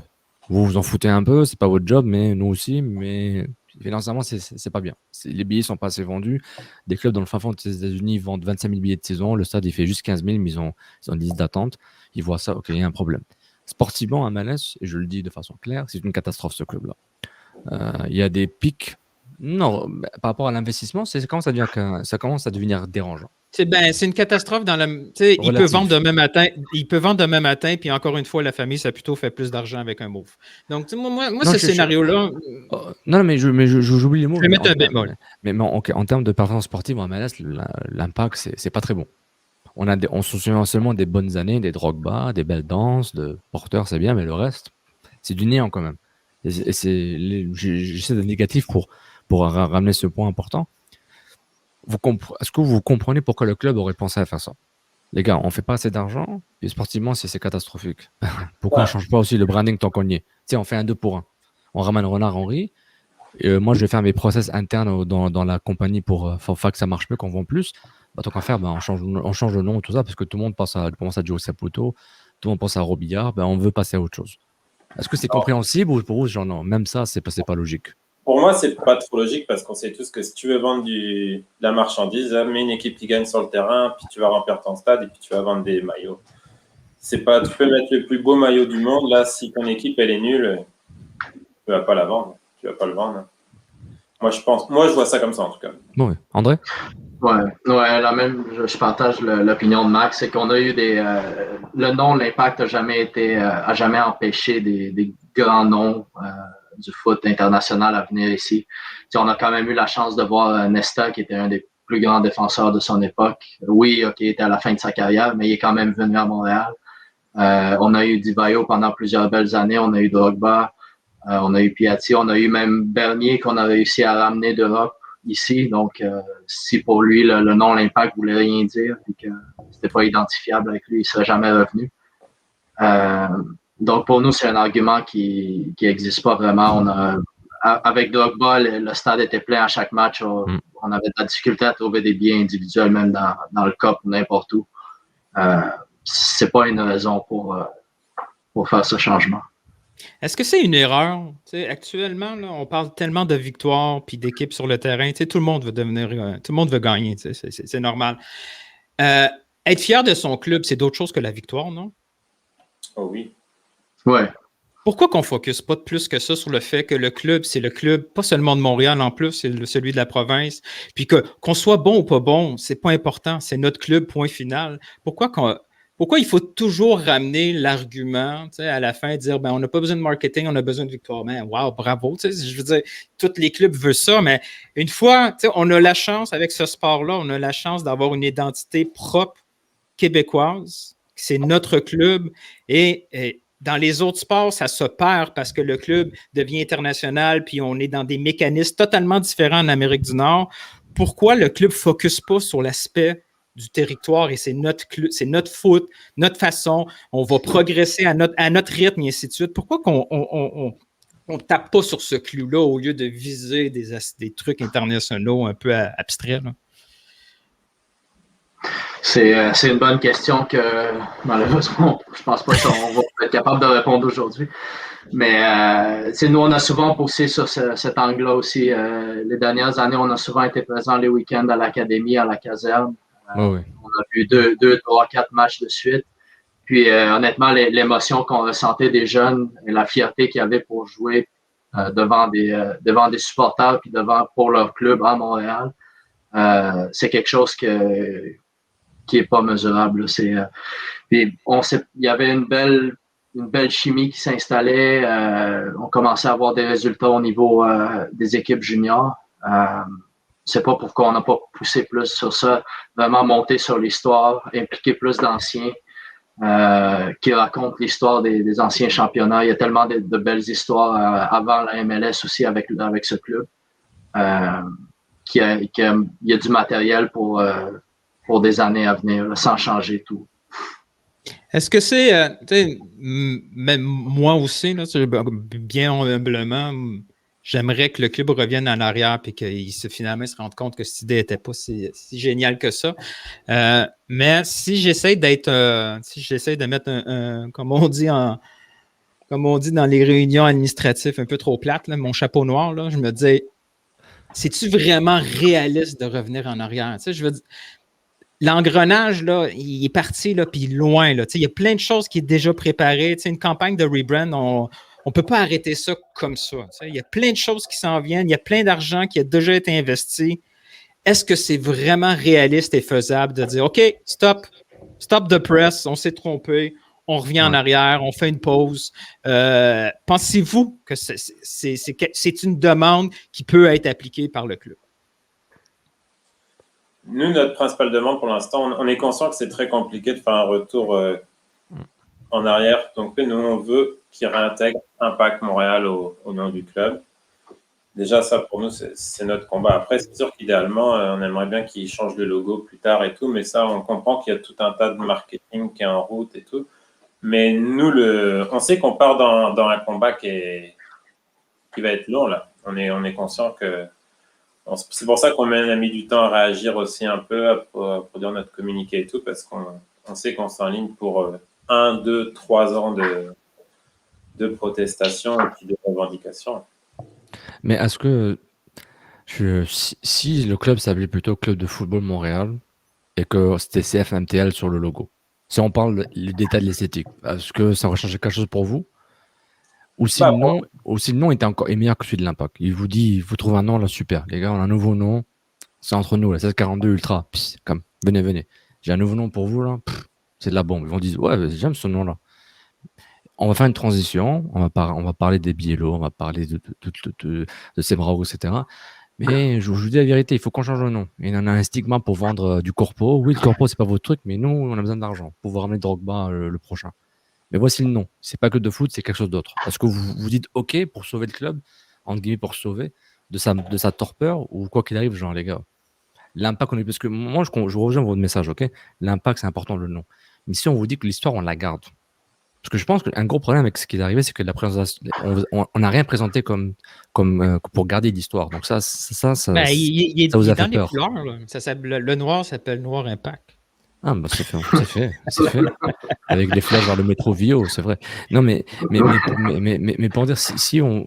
Vous vous en foutez un peu, c'est pas votre job, mais nous aussi, mais financièrement, c'est pas bien. Les billets sont pas assez vendus. Des clubs dans le fin fond des États-Unis vendent 25 000 billets de saison. Le stade, il fait juste 15 000, mais ils ont une liste d'attente. Ils voient ça, OK, il y a un problème. Sportivement, à MLS, et je le dis de façon claire, c'est une catastrophe ce club-là. Il y a des pics. Non, par rapport à l'investissement, ça commence à devenir dérangeant. C'est une catastrophe dans le. Il peut vendre demain matin, puis encore une fois, la famille, ça a plutôt fait plus d'argent avec un move. Donc, moi ce scénario-là. Non, mais j'oublie les mots. Je vais mettre un bémol. Mais en termes de performance sportive en MLS, l'impact, c'est pas très bon. On se souvient seulement des bonnes années, des Drogba, des belles danses, de Porter, c'est bien, mais le reste, c'est du néant quand même. J'essaie de négatif pour ramener ce point important. Est-ce que vous comprenez pourquoi le club aurait pensé à faire ça? Les gars, on fait pas assez d'argent, et sportivement, c'est catastrophique. Pourquoi on change pas aussi le branding tant qu'on y est? Tu sais, on fait un 2 pour 1. On ramène Renard Henry. Et moi, je vais faire mes process internes dans la compagnie pour faire que ça marche mieux, qu'on vend plus. Tant qu'à faire, on change le nom et tout ça, parce que tout le monde commence à Joe Saputo, tout le monde pense à Robillard, on veut passer à autre chose. Est-ce que c'est compréhensible ou pour vous, genre non, même ça, c'est pas logique? Pour moi, c'est pas trop logique parce qu'on sait tous que si tu veux vendre de la marchandise, mets une équipe qui gagne sur le terrain, puis tu vas remplir ton stade et puis tu vas vendre des maillots. Tu peux mettre le plus beau maillot du monde, là, si ton équipe elle est nulle, tu vas pas la vendre, tu vas pas le vendre. Moi, je vois ça comme ça en tout cas. Oui, André? Ouais, la même, je partage l'opinion de Max, c'est qu'on a eu le nom, l'Impact a jamais empêché des grands noms du foot international à venir ici. T'sais, on a quand même eu la chance de voir Nesta, qui était un des plus grands défenseurs de son époque. Oui, OK, il était à la fin de sa carrière, mais il est quand même venu à Montréal. On a eu Divayo pendant plusieurs belles années, on a eu Drogba, on a eu Piatti, on a eu même Bernier qu'on a réussi à ramener d'Europe ici. Donc, si pour lui, le nom l'Impact voulait rien dire et que c'était pas identifiable avec lui, il serait jamais revenu. Donc, pour nous, c'est un argument qui n'existe pas vraiment. Avec Drogba, le stade était plein à chaque match. On avait de la difficulté à trouver des billets individuels, même dans le COP ou n'importe où. C'est pas une raison pour faire ce changement. Est-ce que c'est une erreur? Actuellement, là, on parle tellement de victoires puis d'équipes sur le terrain. Tout le monde veut gagner. C'est normal. Être fier de son club, c'est d'autre chose que la victoire, non? Oh oui. Ouais. Pourquoi qu'on ne focus pas plus que ça sur le fait que le club, c'est le club, pas seulement de Montréal en plus, c'est celui de la province, puis qu'on soit bon ou pas bon, c'est pas important, c'est notre club, point final. Pourquoi il faut toujours ramener l'argument à la fin, dire on n'a pas besoin de marketing, on a besoin de victoire. Wow, bravo. Je veux dire, tous les clubs veulent ça, mais une fois, on a la chance, avec ce sport-là, on a la chance d'avoir une identité propre québécoise. C'est notre club. Et dans les autres sports, ça se perd parce que le club devient international, puis on est dans des mécanismes totalement différents en Amérique du Nord. Pourquoi le club ne focus pas sur l'aspect du territoire et c'est notre club, c'est notre foot, notre façon, on va progresser à notre rythme et ainsi de suite. Pourquoi qu'on ne tape pas sur ce clou-là au lieu de viser des trucs internationaux un peu abstraits? Là? C'est une bonne question que malheureusement, je pense pas qu'on va être capable de répondre aujourd'hui. Mais nous, on a souvent poussé sur cet angle-là aussi. Les dernières années, on a souvent été présents les week-ends à l'académie, à la caserne. Oui. On a vu 2, 3, 4 matchs de suite. Puis honnêtement, l'émotion qu'on ressentait des jeunes et la fierté qu'il y avait pour jouer devant des supporters puis pour leur club à Montréal, c'est quelque chose qui est pas mesurable. Puis il y avait une belle chimie qui s'installait. On commençait à avoir des résultats au niveau des équipes juniors. C'est pas pourquoi on n'a pas poussé plus sur ça, vraiment monter sur l'histoire, impliquer plus d'anciens qui racontent l'histoire des anciens championnats. Il y a tellement de belles histoires avant la MLS aussi avec ce club. Il y a du matériel pour pour des années à venir, là, sans changer tout. Est-ce que c'est, même moi aussi, là, bien humblement, j'aimerais que le club revienne en arrière et qu'il finalement se rende compte que cette idée n'était pas si géniale que ça. Mais si j'essaie de mettre comme on dit dans les réunions administratives un peu trop plates, là, mon chapeau noir, là, je me dis, c'est-tu vraiment réaliste de revenir en arrière? Tu sais, je veux dire, l'engrenage, là, il est parti, là, puis loin, là. Tu sais, il y a plein de choses qui est déjà préparées. Tu sais, une campagne de rebrand, on ne peut pas arrêter ça comme ça. Tu sais, il y a plein de choses qui s'en viennent. Il y a plein d'argent qui a déjà été investi. Est-ce que c'est vraiment réaliste et faisable de dire, OK, stop the press, on s'est trompé, on revient en arrière, on fait une pause. Pensez-vous que c'est une demande qui peut être appliquée par le club? Nous, notre principale demande pour l'instant, on est conscient que c'est très compliqué de faire un retour en arrière. Donc, nous, on veut qu'ils réintègrent Impact Montréal au nom du club. Déjà, ça, pour nous, c'est notre combat. Après, c'est sûr qu'idéalement, on aimerait bien qu'ils changent le logo plus tard et tout, mais ça, on comprend qu'il y a tout un tas de marketing qui est en route et tout. Mais nous, on sait qu'on part dans un combat qui va être long, là. On est conscient que... C'est pour ça qu'on a mis du temps à réagir aussi un peu, à produire notre communiqué et tout, parce qu'on sait qu'on s'enligne pour 1, 2, 3 ans de protestation et puis de revendication. Mais est-ce que si le club s'appelait plutôt Club de football Montréal et que c'était CFMTL sur le logo, si on parle du détail de l'esthétique, est-ce que ça aurait changé quelque chose pour vous? Ou si le nom était encore meilleur que celui de l'Impact. Il vous trouve un nom là, super. Les gars, on a un nouveau nom. C'est entre nous, la 1642 Ultra. Pis, comme, venez. J'ai un nouveau nom pour vous là. C'est de la bombe. Ils vont dire, ouais, j'aime ce nom là. On va faire une transition. On va parler des Biello, on va parler de Sebrao, etc. Mais je vous dis la vérité, il faut qu'on change le nom. Il y en a un stigma pour vendre du corpo. Oui, le corpo, c'est pas votre truc, mais nous, on a besoin d'argent pour vous ramener Drogba le prochain. Mais voici le nom. C'est pas que de foot, c'est quelque chose d'autre. Est-ce que vous dites OK pour sauver le club, entre guillemets pour sauver de sa torpeur, ou quoi qu'il arrive, genre les gars, l'impact, parce que moi je rejoins votre message, OK? L'impact, c'est important le nom. Mais si on vous dit que l'histoire, on la garde, parce que je pense qu'un gros problème avec ce qui est arrivé, c'est que la présentation, on n'a rien présenté comme pour garder l'histoire. Donc ça vous a fait peur. Le noir s'appelle Noir Impact. Ah, bah, c'est fait. Avec les flèches vers le métro Vio, c'est vrai. Non, mais pour dire, si on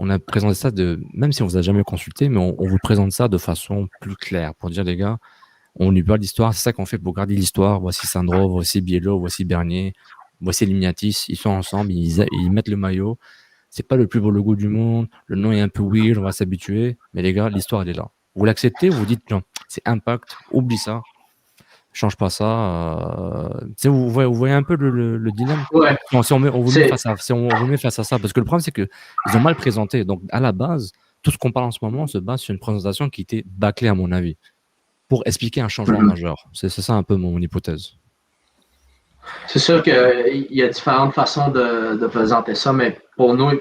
a présenté ça même si on vous a jamais consulté, mais on vous présente ça de façon plus claire pour dire, les gars, on lui parle d'histoire, c'est ça qu'on fait pour garder l'histoire. Voici Sandro, voici Biello, voici Bernier, voici Lignatis, ils sont ensemble, ils mettent le maillot. C'est pas le plus beau logo du monde, le nom est un peu weird, on va s'habituer, mais les gars, l'histoire, elle est là. Vous l'acceptez, vous dites, non, c'est Impact, oublie ça. Change pas ça. Vous voyez un peu le dilemme. Ouais. Si on vous met face à ça, parce que le problème c'est que ils ont mal présenté. Donc à la base, tout ce qu'on parle en ce moment se base sur une présentation qui était bâclée à mon avis, pour expliquer un changement majeur. C'est ça un peu mon hypothèse. C'est sûr qu'il y a différentes façons de présenter ça, mais pour nous,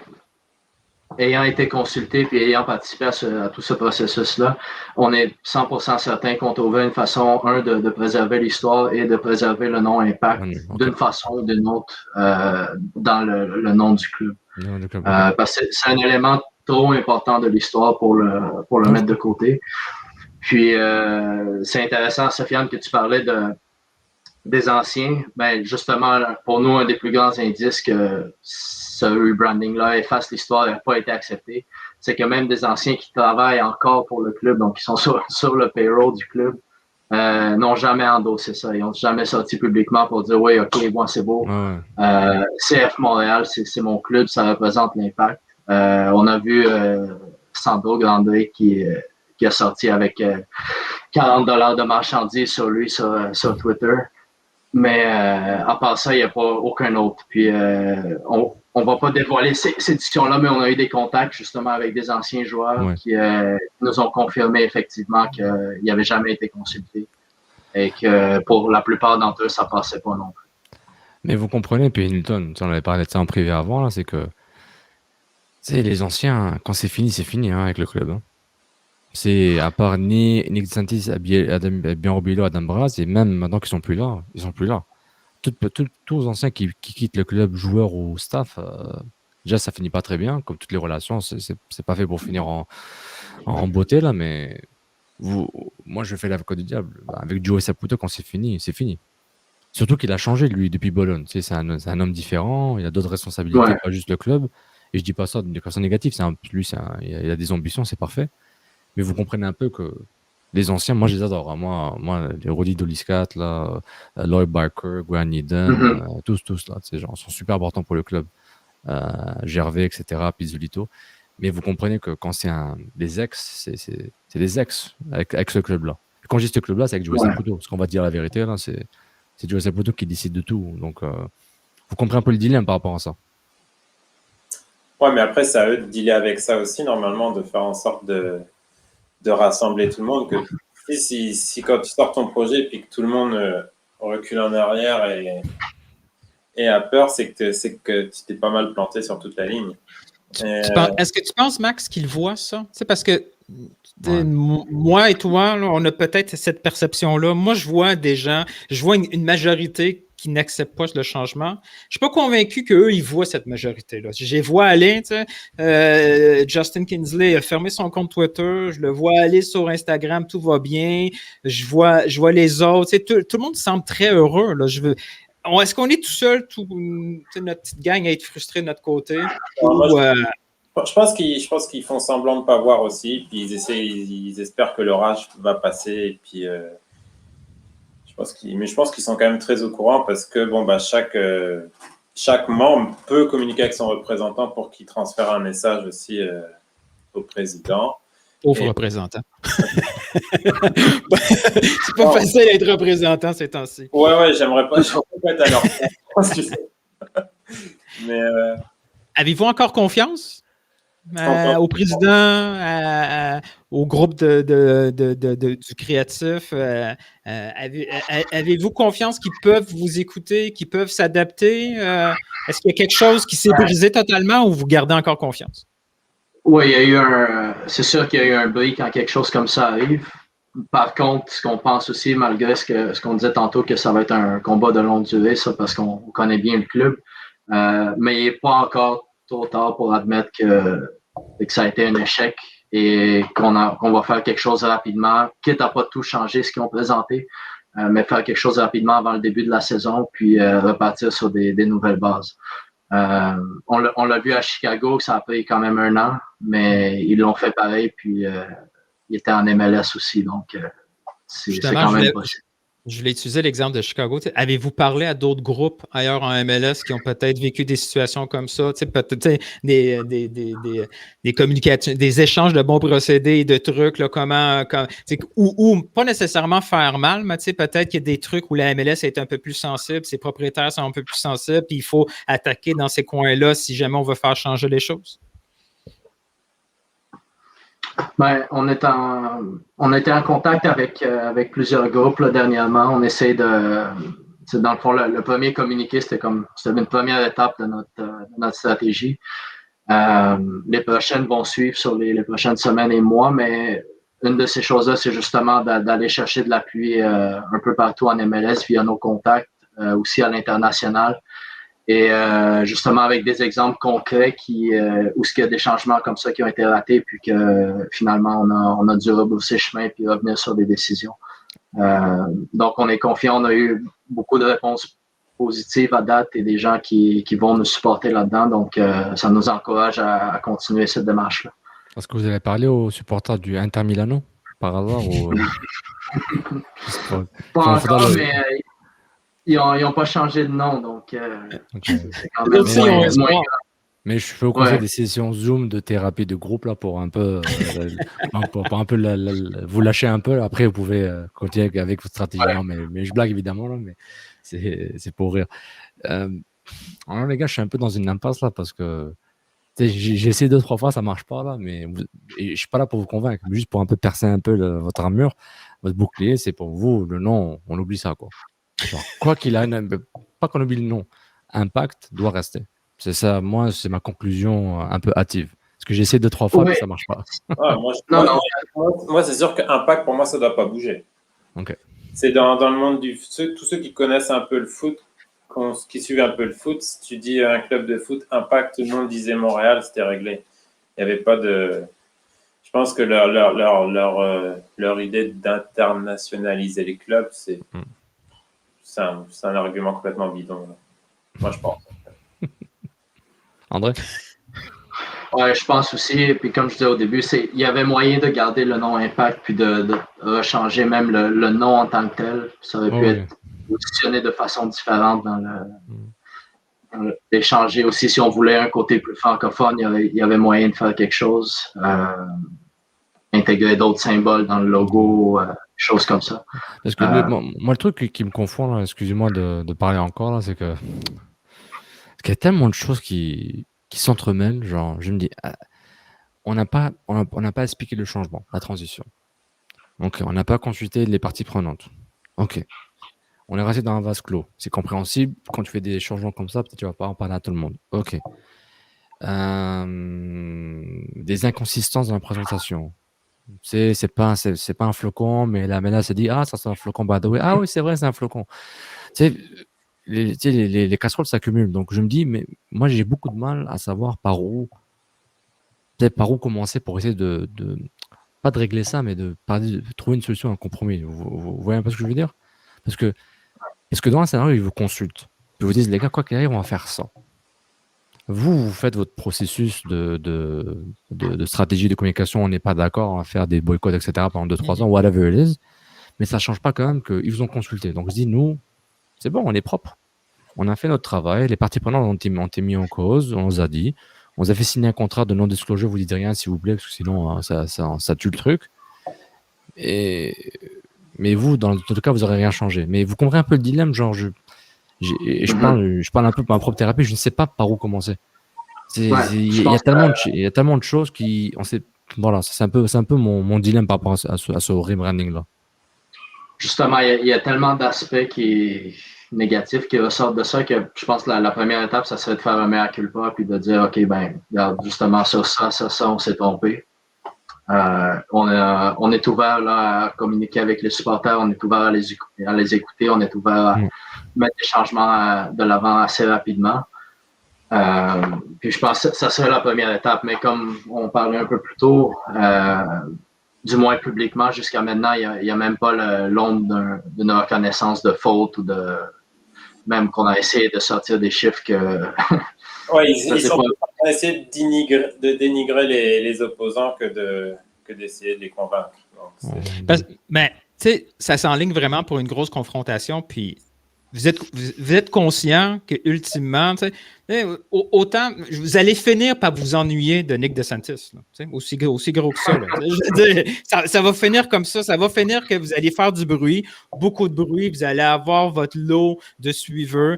ayant été consultés et ayant participé à tout ce processus-là, on est 100% certain qu'on trouvait une façon, de préserver l'histoire et de préserver le nom Impact d'une façon ou d'une autre dans le nom du club. Parce que c'est un élément trop important de l'histoire pour le mettre de côté. Puis, c'est intéressant, Sofiane, que tu parlais des anciens. Ben, justement, pour nous, un des plus grands indices que ce rebranding-là efface l'histoire n'a pas été accepté, c'est que même des anciens qui travaillent encore pour le club, donc qui sont sur le payroll du club, n'ont jamais endossé ça. Ils n'ont jamais sorti publiquement pour dire « Oui, OK, bon, c'est beau. CF Montréal, c'est mon club, ça représente l'Impact. » On a vu Sandro Grandré qui a sorti avec $40 de marchandises sur lui sur Twitter. Mais à part ça, il n'y a pas aucun autre. Puis on ne va pas dévoiler ces discussions-là, mais on a eu des contacts justement avec des anciens joueurs qui nous ont confirmé effectivement qu'ils n'avaient jamais été consultés et que pour la plupart d'entre eux, ça ne passait pas non plus. Mais vous comprenez, puis Newton, on avait parlé de ça en privé avant, là, c'est que les anciens, quand c'est fini hein, avec le club. Hein. C'est à part Nick DeSantis, Bienrobilo, Adam Braz, et même maintenant qu'ils sont plus là, ils sont plus là. Tous les anciens qui quittent le club, joueurs ou staff, déjà ça finit pas très bien, comme toutes les relations, c'est pas fait pour finir en beauté là, mais moi je fais l'avocat du diable. Avec Joey Saputo, quand c'est fini, c'est fini. Surtout qu'il a changé lui depuis Bologne. Tu sais, c'est un homme différent, il a d'autres responsabilités, pas juste le club. Et je dis pas ça de façon négative. Il a des ambitions, c'est parfait. Mais vous comprenez un peu que les anciens, moi je les adore. Hein. Moi les Roddy Doliscat, là, Lloyd Barker, Gwen Eden, tous là, ces gens sont super importants pour le club. Gervais, etc., Pizzolito. Mais vous comprenez que quand c'est des ex, c'est des ex avec ce club-là. Quand je dis ce club-là, c'est avec Joey Saputo. Parce qu'on va dire la vérité, là, c'est Joey Saputo qui décide de tout. Donc, vous comprenez un peu le dilemme par rapport à ça. Ouais, mais après, c'est à eux de dealer avec ça aussi, normalement, de faire en sorte de rassembler tout le monde. Que si quand tu sors ton projet et que tout le monde recule en arrière et a peur, c'est que tu t'es pas mal planté sur toute la ligne. Est-ce que tu penses, Max, qu'il voit ça? C'est parce que moi et toi, là, on a peut-être cette perception-là. Moi, je vois des gens, je vois une majorité qui n'acceptent pas le changement. Je ne suis pas convaincu qu'eux, ils voient cette majorité-là. Je les vois aller, tu sais, Justin Kinsley a fermé son compte Twitter, je le vois aller sur Instagram, tout va bien, je vois les autres, tu sais, tout le monde semble très heureux, là. Est-ce qu'on est tout seul, notre petite gang à être frustré de notre côté? Je pense qu'ils font semblant de ne pas voir aussi, puis ils espèrent que l'orage va passer, et puis je pense qu'ils sont quand même très au courant parce que chaque membre peut communiquer avec son représentant pour qu'il transfère un message aussi au président. Pauvre représentant. C'est pas facile d'être représentant ces temps-ci. Ouais, j'aimerais pas être à leur place. Mais avez-vous encore confiance au président, au groupe du créatif? Avez-vous confiance qu'ils peuvent vous écouter, qu'ils peuvent s'adapter? Est-ce qu'il y a quelque chose qui s'est brisé totalement ou vous gardez encore confiance? Oui, c'est sûr qu'il y a eu un bris quand quelque chose comme ça arrive. Par contre, ce qu'on pense aussi, malgré ce qu'on disait tantôt, que ça va être un combat de longue durée, ça, parce qu'on connaît bien le club, mais il n'est pas encore trop tard pour admettre que ça a été un échec et qu'on va faire quelque chose rapidement, quitte à pas tout changer ce qu'ils ont présenté, mais faire quelque chose rapidement avant le début de la saison, puis repartir sur des nouvelles bases. On l'a vu à Chicago, ça a pris quand même 1 an, mais ils l'ont fait pareil, puis il était en MLS aussi, donc c'est quand même possible. Je voulais utiliser l'exemple de Chicago. Avez-vous parlé à d'autres groupes ailleurs en MLS qui ont peut-être vécu des situations comme ça? Peut-être des communications, des échanges de bons procédés et de trucs, là, ou pas nécessairement faire mal, mais peut-être qu'il y a des trucs où la MLS est un peu plus sensible, ses propriétaires sont un peu plus sensibles, puis il faut attaquer dans ces coins-là si jamais on veut faire changer les choses. Ben, on était en contact avec plusieurs groupes là, dernièrement. On essaie dans le fond, le premier communiqué, c'était une première étape de notre stratégie. Les prochaines vont suivre sur les prochaines semaines et mois, mais une de ces choses-là, c'est justement d'aller chercher de l'appui un peu partout en MLS via nos contacts, aussi à l'international. Et justement avec des exemples concrets où il y a des changements comme ça qui ont été ratés, puis que finalement on a dû rebrousser chemin puis revenir sur des décisions. Donc on est confiant, on a eu beaucoup de réponses positives à date et des gens qui vont nous supporter là-dedans. Donc ça nous encourage à continuer cette démarche-là. Est-ce que vous avez parlé aux supporters du Inter Milano par hasard ou... Pas encore, mais ils n'ont pas changé de nom, donc c'est quand même moins grave. Mais je fais au conseil des sessions Zoom de thérapie de groupe là pour un peu, vous lâcher un peu. Après, vous pouvez continuer avec votre stratégie. Non, mais je blague évidemment là, mais c'est pour rire. Alors les gars, je suis un peu dans une impasse là parce que j'ai essayé 2-3 fois, ça marche pas là, mais je suis pas là pour vous convaincre, mais juste pour un peu percer un peu votre armure, votre bouclier. C'est pour vous le nom, on oublie ça quoi. Genre, quoi qu'il a, pas qu'on oublie le nom, Impact doit rester. C'est ça, moi, c'est ma conclusion un peu hâtive. Parce que j'ai essayé 2-3 fois, Oui. mais ça marche pas. Ouais, moi, c'est sûr qu'Impact, pour moi, ça doit pas bouger. Ok. C'est dans le monde tous ceux qui connaissent un peu le foot, qui suivent un peu le foot, si tu dis un club de foot, Impact, tout le monde disait Montréal, c'était réglé. Il n'y avait pas de... Je pense que leur idée d'internationaliser les clubs, c'est un argument complètement bidon. Là. Moi, je pense. André? Ouais, je pense aussi. Et puis comme je disais au début, il y avait moyen de garder le nom Impact puis de rechanger même le nom en tant que tel. Ça aurait pu être positionné de façon différente d'échanger aussi. Si on voulait un côté plus francophone, il y avait moyen de faire quelque chose. Intégrer d'autres symboles dans le logo, choses comme ça. Parce que moi, le truc qui me confond, là, excusez-moi de parler encore, là, c'est que qu'il y a tellement de choses qui s'entremêlent. Genre, je me dis, on n'a pas expliqué le changement, la transition. Ok, on n'a pas consulté les parties prenantes. Ok. On est resté dans un vase clos. C'est compréhensible. Quand tu fais des changements comme ça, peut-être tu vas pas en parler à tout le monde. Ok. Des inconsistances dans la présentation. C'est pas un flocon, mais la menace dit ça c'est un flocon by the way. Ah oui, c'est vrai, c'est un flocon. Les casseroles s'accumulent. Donc je me dis, mais moi j'ai beaucoup de mal à savoir par où commencer pour essayer de pas de régler ça, mais de trouver une solution, un compromis. Vous voyez un peu ce que je veux dire? Parce que dans un scénario, ils vous consultent. Ils vous disent, les gars, quoi qu'il arrive, on va faire ça. Vous faites votre processus de stratégie de communication, on n'est pas d'accord, on va faire des boycotts, etc. pendant 2-3 ans, whatever it is. Mais ça ne change pas quand même qu'ils vous ont consulté. Donc je dis, nous, c'est bon, on est propre. On a fait notre travail, les parties prenantes ont été mis en cause, on nous a dit, on vous a fait signer un contrat de non-disclosure, vous dites rien s'il vous plaît, parce que sinon ça tue le truc. Mais vous, dans tout cas, vous n'aurez rien changé. Mais vous comprenez un peu le dilemme, genre je parle un peu par ma propre thérapie, je ne sais pas par où commencer. Il y a tellement de choses qui... Voilà, c'est un peu mon dilemme par rapport à ce rebranding là. Justement, il y a tellement d'aspects négatifs qui ressortent de ça que je pense que la première étape, ça serait de faire un mea culpa puis de dire, OK, ben, regarde, justement, ça, on s'est trompé. On est ouvert là, à communiquer avec les supporters, on est ouvert à les écouter, on est ouvert à mettre des changements de l'avant assez rapidement. Puis je pense que ça serait la première étape, mais comme on parlait un peu plus tôt, du moins publiquement, jusqu'à maintenant, il n'y a même pas l'ombre d'une reconnaissance de faute ou même qu'on a essayé de sortir des chiffres que... Ouais, ils ont essayé de dénigrer les opposants que d'essayer de les convaincre. Mais tu sais, ça s'enligne vraiment pour une grosse confrontation, puis vous êtes conscient que ultimement, autant vous allez finir par vous ennuyer de Nick DeSantis, là, aussi gros que ça. Là. Je veux dire, ça va finir comme ça. Ça va finir que vous allez faire du bruit, beaucoup de bruit. Vous allez avoir votre lot de suiveurs.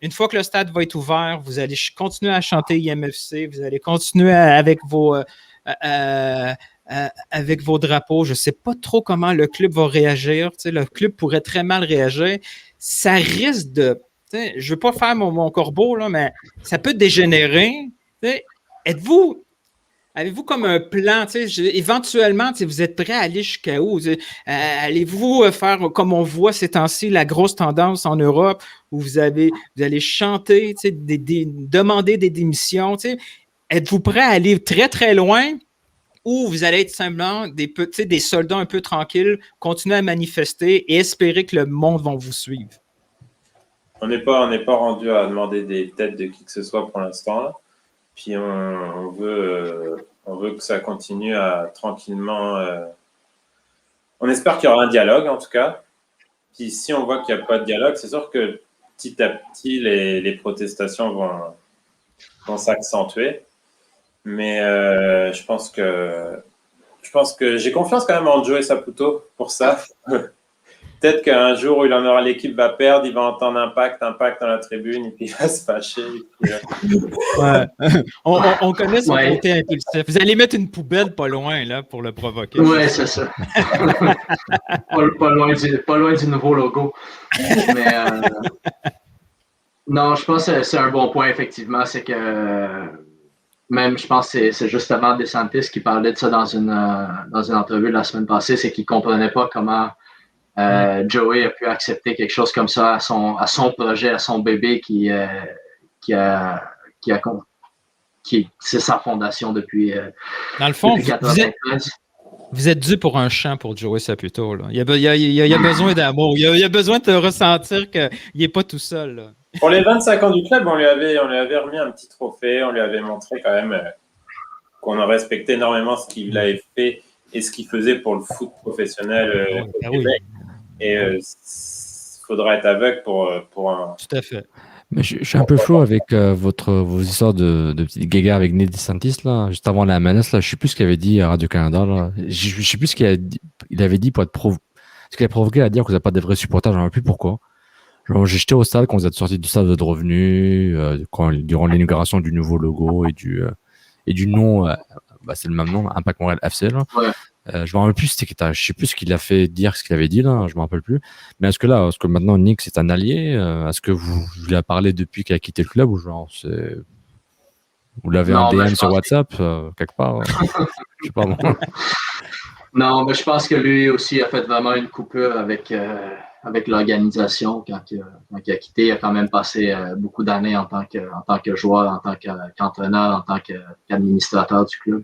Une fois que le stade va être ouvert, vous allez continuer à chanter IMFC. Vous allez continuer avec vos drapeaux. Je ne sais pas trop comment le club va réagir. Le club pourrait très mal réagir. Ça risque de... Je ne veux pas faire mon corbeau, là, mais ça peut dégénérer. Avez-vous comme un plan? Éventuellement, vous êtes prêt à aller jusqu'à où? Allez-vous faire, comme on voit ces temps-ci, la grosse tendance en Europe où vous allez chanter, demander des démissions? Êtes-vous prêt à aller très, très loin? Ou vous allez être simplement des soldats un peu tranquilles, continuer à manifester et espérer que le monde va vous suivre? On n'est pas rendu à demander des têtes de qui que ce soit pour l'instant. Là. Puis on veut que ça continue à tranquillement... On espère qu'il y aura un dialogue, en tout cas. Puis si on voit qu'il n'y a pas de dialogue, c'est sûr que petit à petit, les protestations vont s'accentuer. Mais je pense que j'ai confiance quand même en Joey Saputo pour ça. Peut-être qu'un jour où il en aura, l'équipe va perdre, il va entendre impact dans la tribune et puis il va se fâcher. On connaît son côté impulsif. Vous allez mettre une poubelle pas loin là, pour le provoquer. Oui, c'est ça. pas loin du nouveau logo. Mais non, je pense que c'est un bon point, effectivement. C'est que même, je pense que c'est justement DeSantis qui parlait de ça dans une entrevue la semaine passée, c'est qu'il ne comprenait pas comment Joey a pu accepter quelque chose comme ça à son projet, à son bébé c'est sa fondation depuis Dans le fond, depuis 93. Vous êtes dû pour un chant pour Joey Saputo. Là. Il y a besoin d'amour. Il a besoin de ressentir qu'il n'est pas tout seul. Là. Pour les 25 ans du club, on lui avait remis un petit trophée. On lui avait montré quand même qu'on a respecté énormément ce qu'il avait fait et ce qu'il faisait pour le foot professionnel au Québec. Et il faudra être aveugle pour un... Tout à fait. Mais je suis un peu flou avec vos histoires de petites guéguerres avec Ned DeSantis, là, juste avant la MLS. Là, je ne sais plus ce qu'il avait dit à Radio-Canada. Là. Je ne sais plus ce qu'il avait dit pour être ce qu'il a provoqué à dire que vous n'avez pas de vrais supporters. Je ne sais plus pourquoi. Genre, j'étais au stade quand vous êtes sorti du stade de revenu, durant l'inauguration du nouveau logo et du nom. C'est le même nom, Impact Montréal FC. Là. Ouais. Je me rappelle plus, je sais plus ce qu'il a fait dire, ce qu'il avait dit là, je me rappelle plus. Mais est-ce que maintenant Nick c'est un allié? Est-ce que vous lui avez parlé depuis qu'il a quitté le club ou genre vous l'avez en DM sur WhatsApp quelque part? Je sais pas moi. Non, mais je pense que lui aussi a fait vraiment une coupure avec l'organisation quand il a quitté. Il a quand même passé beaucoup d'années en tant que joueur, en tant qu'entraîneur, en tant qu'administrateur du club.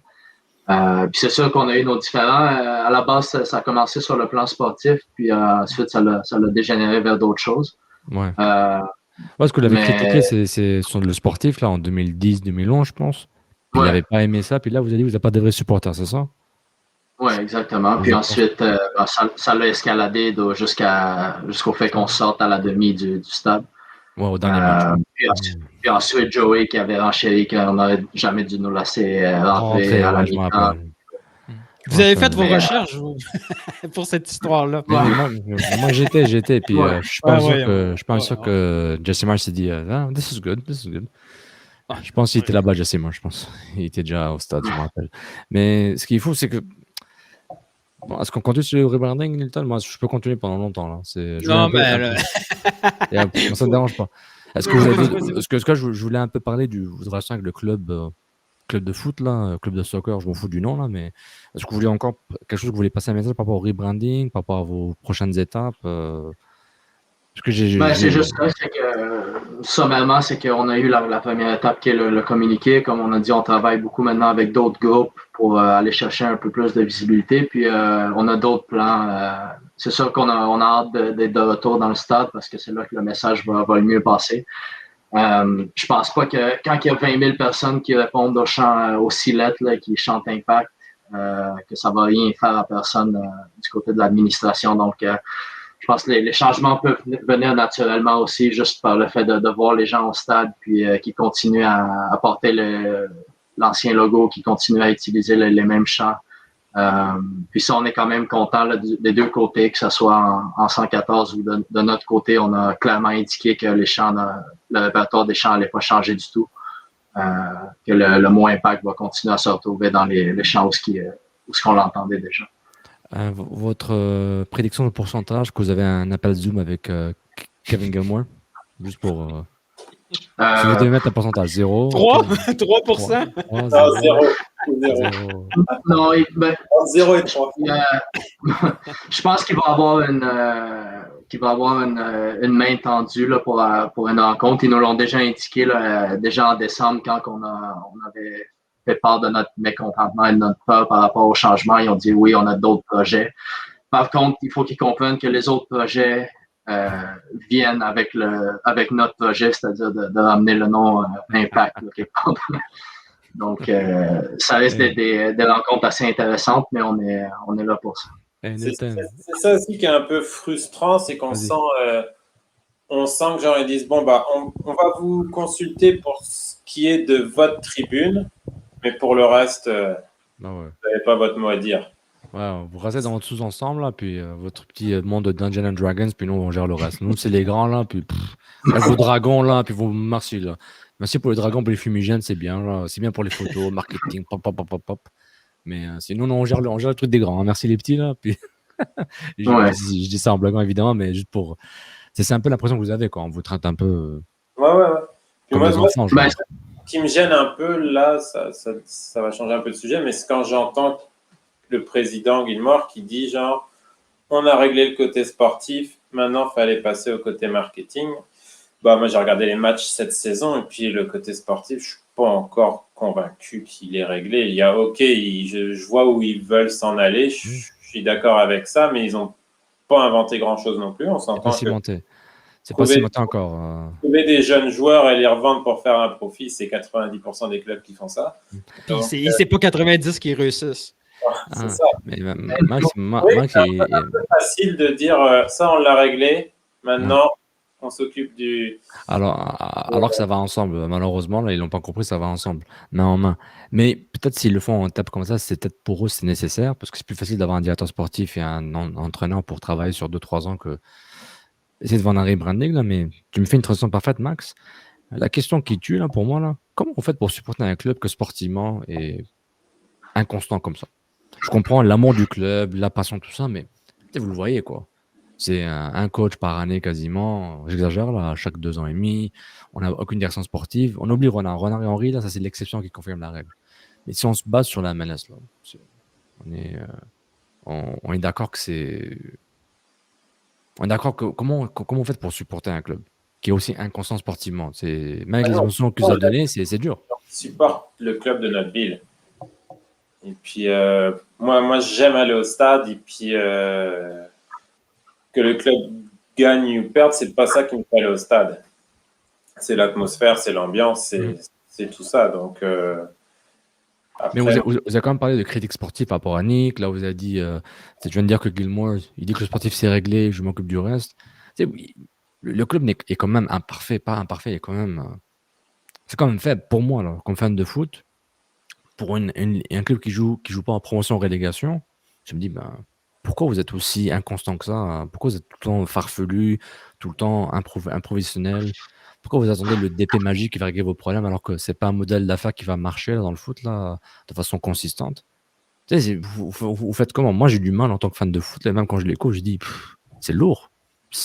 Puis c'est sûr qu'on a eu nos différends. À la base, ça a commencé sur le plan sportif, puis ensuite, ça l'a dégénéré vers d'autres choses. Ouais. Ce que vous l'avez critiqué, c'est sur le sportif, là, en 2010-2011, je pense. Puis il n'avait pas aimé ça, puis là, vous avez dit que vous n'avez pas de vrais supporters, c'est ça? Oui, exactement. Puis ensuite, ça l'a escaladé jusqu'au fait qu'on sorte à la demi du stade. Ouais, au dernier match. Puis ensuite, Joey qui avait renchéri qu'on n'aurait jamais dû nous laisser rentrer à la mi-temps. Vous avez fait vos recherches pour cette histoire-là. Moi, j'étais, puis je suis pas sûr que Jesse Marsh s'est dit this is good. Je pense qu'il était là-bas, Jesse Marsh, je pense. Il était déjà au stade, je me rappelle. Mais ce qu'il faut, c'est que est-ce qu'on continue sur le rebranding, Nilton? Moi, je peux continuer pendant longtemps. Là. Non, mais... ça ne me dérange pas. Est-ce que vous avez... Est-ce que je voulais un peu parler de votre relation avec le club de foot, là, club de soccer, je m'en fous du nom, là, mais est-ce que vous voulez encore quelque chose que vous voulez passer un message par rapport au rebranding, par rapport à vos prochaines étapes? C'est juste ça, c'est que sommairement, c'est qu'on a eu la première étape qui est le communiqué. Comme on a dit, on travaille beaucoup maintenant avec d'autres groupes pour aller chercher un peu plus de visibilité. Puis on a d'autres plans. C'est sûr qu'on a hâte d'être de retour dans le stade parce que c'est là que le message va le mieux passer. Je pense pas que quand il y a 20 000 personnes qui répondent au chant aussi lettres, là, qui chantent Impact, que ça va rien faire à personne du côté de l'administration. Donc, je pense que les changements peuvent venir naturellement aussi, juste par le fait de voir les gens au stade, puis qui continuent à porter l'ancien logo, qui continuent à utiliser les mêmes chants. Puis ça, on est quand même content là, des deux côtés, que ce soit en 114 ou de notre côté, on a clairement indiqué que le répertoire des chants n'allait pas changer du tout. Que le mot Impact va continuer à se retrouver dans les chants où qu'on l'entendait déjà. Votre prédiction de pourcentage, que vous avez un appel Zoom avec Kevin Gilmore, juste pour... si vous devez mettre un pourcentage, 0? 3%? 0. Non, 0 et 3. Je pense qu'il va avoir une main tendue là, pour une rencontre. Ils nous l'ont déjà indiqué là, déjà en décembre quand on avait fait part de notre mécontentement et de notre peur par rapport au changement. Ils ont dit oui, on a d'autres projets. Par contre, il faut qu'ils comprennent que les autres projets viennent avec notre projet, c'est-à-dire de ramener le nom Impact. Donc, ça reste des rencontres assez intéressantes, mais on est là pour ça. C'est ça aussi qui est un peu frustrant, c'est qu'on sent que genre ils disent bon bah on va vous consulter pour ce qui est de votre tribune, mais pour le reste, vous n'avez pas votre mot à dire. Ouais, vous restez dans votre sous-ensemble, là, puis votre petit monde de Dungeons and Dragons, puis nous, on gère le reste. Nous, c'est les grands, là, puis vos dragons, là, puis vos merci, là. Merci pour les dragons, pour les fumigènes, c'est bien, là. C'est bien pour les photos, marketing, pop. Mais sinon, on gère le truc des grands. Hein. Merci les petits, là, puis je dis ça en blaguant, évidemment, mais juste pour... C'est un peu l'impression que vous avez, quoi. On vous traite un peu... Ouais. Comme moi, des enfants, qui me gêne un peu, là, ça va changer un peu de sujet, mais c'est quand j'entends le président Gilmore qui dit genre, on a réglé le côté sportif, maintenant il fallait passer au côté marketing. Bah, moi, j'ai regardé les matchs cette saison, et puis le côté sportif, je suis pas encore convaincu qu'il est réglé. Il y a, je vois où ils veulent s'en aller, je suis d'accord avec ça, mais ils n'ont pas inventé grand-chose non plus. On s'entend que c'est pas cimenté encore. trouver des jeunes joueurs et les revendre pour faire un profit, c'est 90% des clubs qui font ça. Puis c'est pas 90 qui réussissent. C'est ça. Mais Max, C'est un peu facile de dire ça, on l'a réglé, maintenant on s'occupe du. Alors que ça va ensemble, malheureusement, là, ils l'ont pas compris, ça va ensemble, main en main. Mais peut-être s'ils le font en tape comme ça, c'est peut-être pour eux, c'est nécessaire, parce que c'est plus facile d'avoir un directeur sportif et un entraîneur pour travailler sur 2-3 ans que essayer de vendre un rebranding, là. Mais tu me fais une transition parfaite, Max. La question qui tue, là, pour moi, là, comment on fait pour supporter un club que sportivement est inconstant comme ça? Je comprends l'amour du club, la passion, tout ça, mais vous le voyez, quoi. C'est un coach par année quasiment. J'exagère, là, chaque 2 ans et demi. On n'a aucune direction sportive. On oublie Renard. Renard et Henry, là, ça, c'est l'exception qui confirme la règle. Mais si on se base sur la MLS, là, on est d'accord que c'est. On est d'accord que comment vous faites pour supporter un club qui est aussi inconstant sportivement? Même avec les émotions que vous avez données, c'est dur. On supporte le club de notre ville. Et puis, moi, j'aime aller au stade. Et puis, que le club gagne ou perde, c'est pas ça qui me fait aller au stade. C'est l'atmosphère, c'est l'ambiance, c'est tout ça. Donc, après... Mais vous avez quand même parlé de critique sportive par rapport à Nick. Là, vous avez dit, tu viens de dire que Gilmore, il dit que le sportif c'est réglé, je m'occupe du reste. Le club est quand même imparfait, pas imparfait, il est quand même. C'est quand même faible pour moi, là, comme fan de foot. Pour un club qui joue pas en promotion ou relégation, je me dis, pourquoi vous êtes aussi inconstant que ça? Pourquoi vous êtes tout le temps farfelu, tout le temps improvisionnel? Pourquoi vous attendez le DP magique qui va régler vos problèmes alors que c'est pas un modèle d'affaires qui va marcher là, dans le foot là, de façon consistante? Tu sais, vous faites comment? Moi, j'ai du mal en tant que fan de foot, là, même quand je l'écoute, je dis, c'est lourd.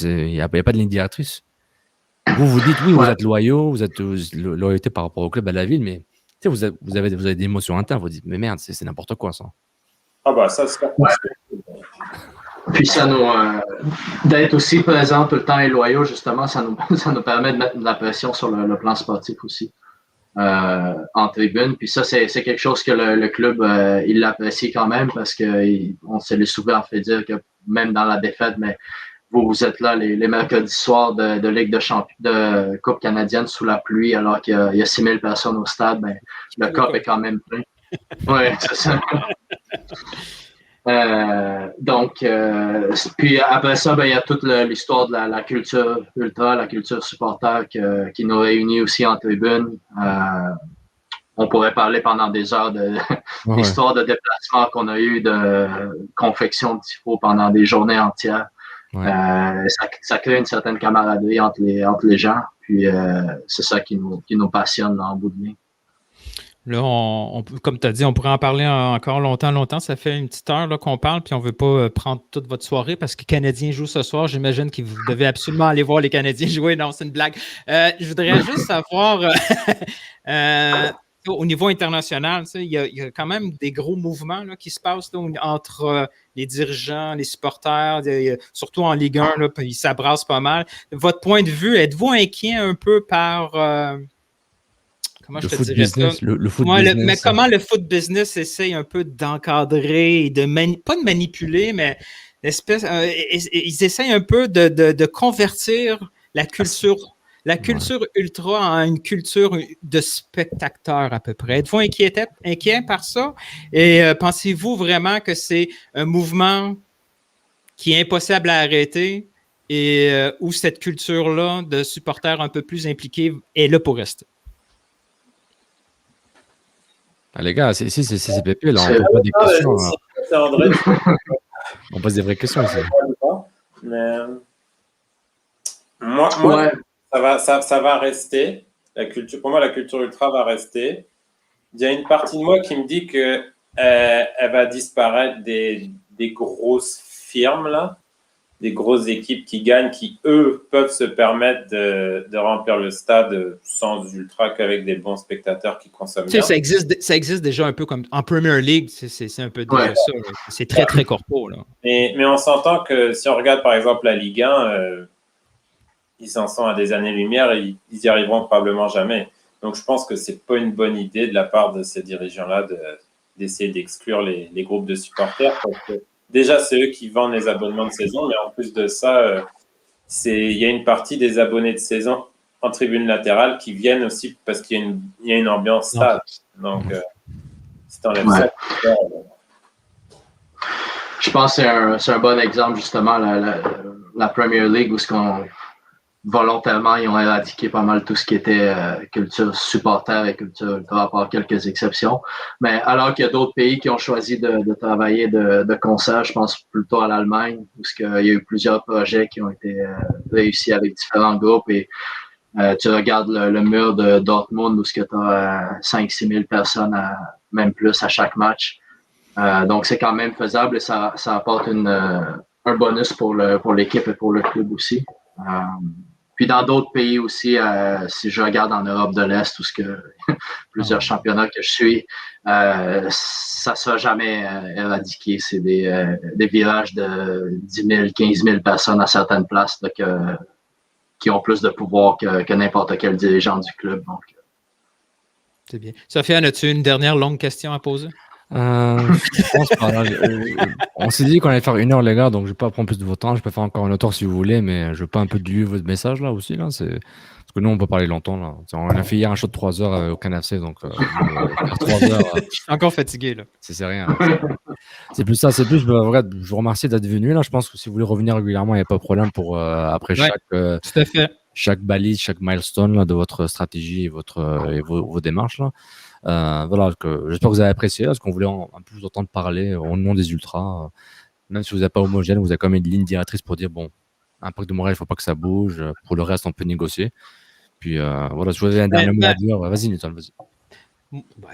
Il n'y a pas de ligne directrice. Vous dites, oui, vous êtes loyaux, vous êtes loyauté par rapport au club, à la ville, mais tu sais, vous avez des émotions internes, vous dites, mais merde, c'est n'importe quoi ça. Ah bah ça, c'est Puis ça nous d'être aussi présent tout le temps et loyaux, justement, ça nous permet de mettre de la pression sur le plan sportif aussi en tribune. Puis ça, c'est quelque chose que le club il l'apprécie quand même parce qu'on s'est souvent fait dire que même dans la défaite, mais vous êtes là les mercredis soirs de Ligue de Coupe canadienne sous la pluie alors qu'il y a 6000 personnes au stade, le COP est quand même plein. Oui, c'est ça. Puis après ça, il y a toute l'histoire de la culture ultra, la culture supporter qui nous réunit aussi en tribune. On pourrait parler pendant des heures de l'histoire de déplacement qu'on a eu, de confection de tifos pendant des journées entières. Ça crée une certaine camaraderie entre les gens. Puis c'est ça qui nous passionne là, en bout de ligne. Là, comme tu as dit, on pourrait en parler encore longtemps. Ça fait une petite heure là, qu'on parle, puis on ne veut pas prendre toute votre soirée parce que les Canadiens jouent ce soir. J'imagine que vous devez absolument aller voir les Canadiens jouer. Non, c'est une blague. Je voudrais juste savoir, au niveau international, il y a quand même des gros mouvements là, qui se passent là, entre les dirigeants, les supporters, surtout en Ligue 1, là, ils s'abrassent pas mal. Votre point de vue, êtes-vous inquiet un peu par... comment je te dirais ça? Le foot business. Mais comment le foot business essaye un peu d'encadrer et pas de manipuler, mais ils essayent un peu de convertir la culture ultra en une culture de spectateur à peu près. Êtes-vous inquiet par ça? Et pensez-vous vraiment que c'est un mouvement qui est impossible à arrêter et où cette culture-là de supporters un peu plus impliqués est là pour rester? Ah, les gars, c'est CPP, là, on pose pas des questions. C'est André. On pose des vraies questions ici. Mais moi ça va rester. Pour moi, la culture ultra va rester. Il y a une partie de moi qui me dit que elle va disparaître des grosses firmes là. des grosses équipes qui gagnent, qui, eux, peuvent se permettre de remplir le stade sans ultra qu'avec des bons spectateurs qui consomment bien. Ça existe déjà un peu comme en Premier League, c'est un peu déjà ça. Là. C'est très, très corpo. Là. Mais on s'entend que si on regarde, par exemple, la Ligue 1, ils en sont à des années-lumière et ils y arriveront probablement jamais. Donc, je pense que c'est pas une bonne idée de la part de ces dirigeants-là d'essayer d'exclure les groupes de supporters parce que déjà, c'est eux qui vendent les abonnements de saison, mais en plus de ça, il y a une partie des abonnés de saison en tribune latérale qui viennent aussi parce qu'il y a une ambiance stade. Donc, c'est enlève ça. Je pense que c'est un bon exemple, justement, la Premier League, où volontairement, ils ont éradiqué pas mal tout ce qui était culture supporter et culture ultra, à part quelques exceptions. Mais alors qu'il y a d'autres pays qui ont choisi de travailler de concert, je pense plutôt à l'Allemagne, où il y a eu plusieurs projets qui ont été réussis avec différents groupes. Et tu regardes le mur de Dortmund, où tu as 5-6 000 personnes, même plus à chaque match. Donc, c'est quand même faisable et ça apporte un bonus pour l'équipe et pour le club aussi. Puis dans d'autres pays aussi, si je regarde en Europe de l'Est, plusieurs championnats que je suis, ça ne sera jamais éradiqué. C'est des villages de 10 000, 15 000 personnes à certaines places là, qui ont plus de pouvoir que n'importe quel dirigeant du club. Donc. C'est bien. Sofiane, as-tu une dernière longue question à poser? Je pense pas. Là, on s'est dit qu'on allait faire 1 heure, les gars, donc je vais pas prendre plus de votre temps. Je peux faire encore un autre si vous voulez, mais je veux pas un peu diluer votre message là aussi. Là, parce que nous, on peut parler longtemps. Là. On a fait hier un show de 3 heures au KNFC, donc 3 heures. Je suis encore fatigué. Là. C'est rien. C'est plus ça. C'est plus, je vous remercie d'être venu. Là. Je pense que si vous voulez revenir régulièrement, il n'y a pas de problème pour après tout à fait. Chaque balise, chaque milestone là, de votre stratégie et vos démarches. Là. Voilà, j'espère que vous avez apprécié parce qu'on voulait un peu vous entendre parler au nom des ultras. Même si vous n'êtes pas homogène, vous avez quand même une ligne directrice pour dire bon, Impact de Montréal, il ne faut pas que ça bouge. Pour le reste, on peut négocier. Puis voilà, si vous avez un dernier mot à dire, vas-y, Newton, vas-y.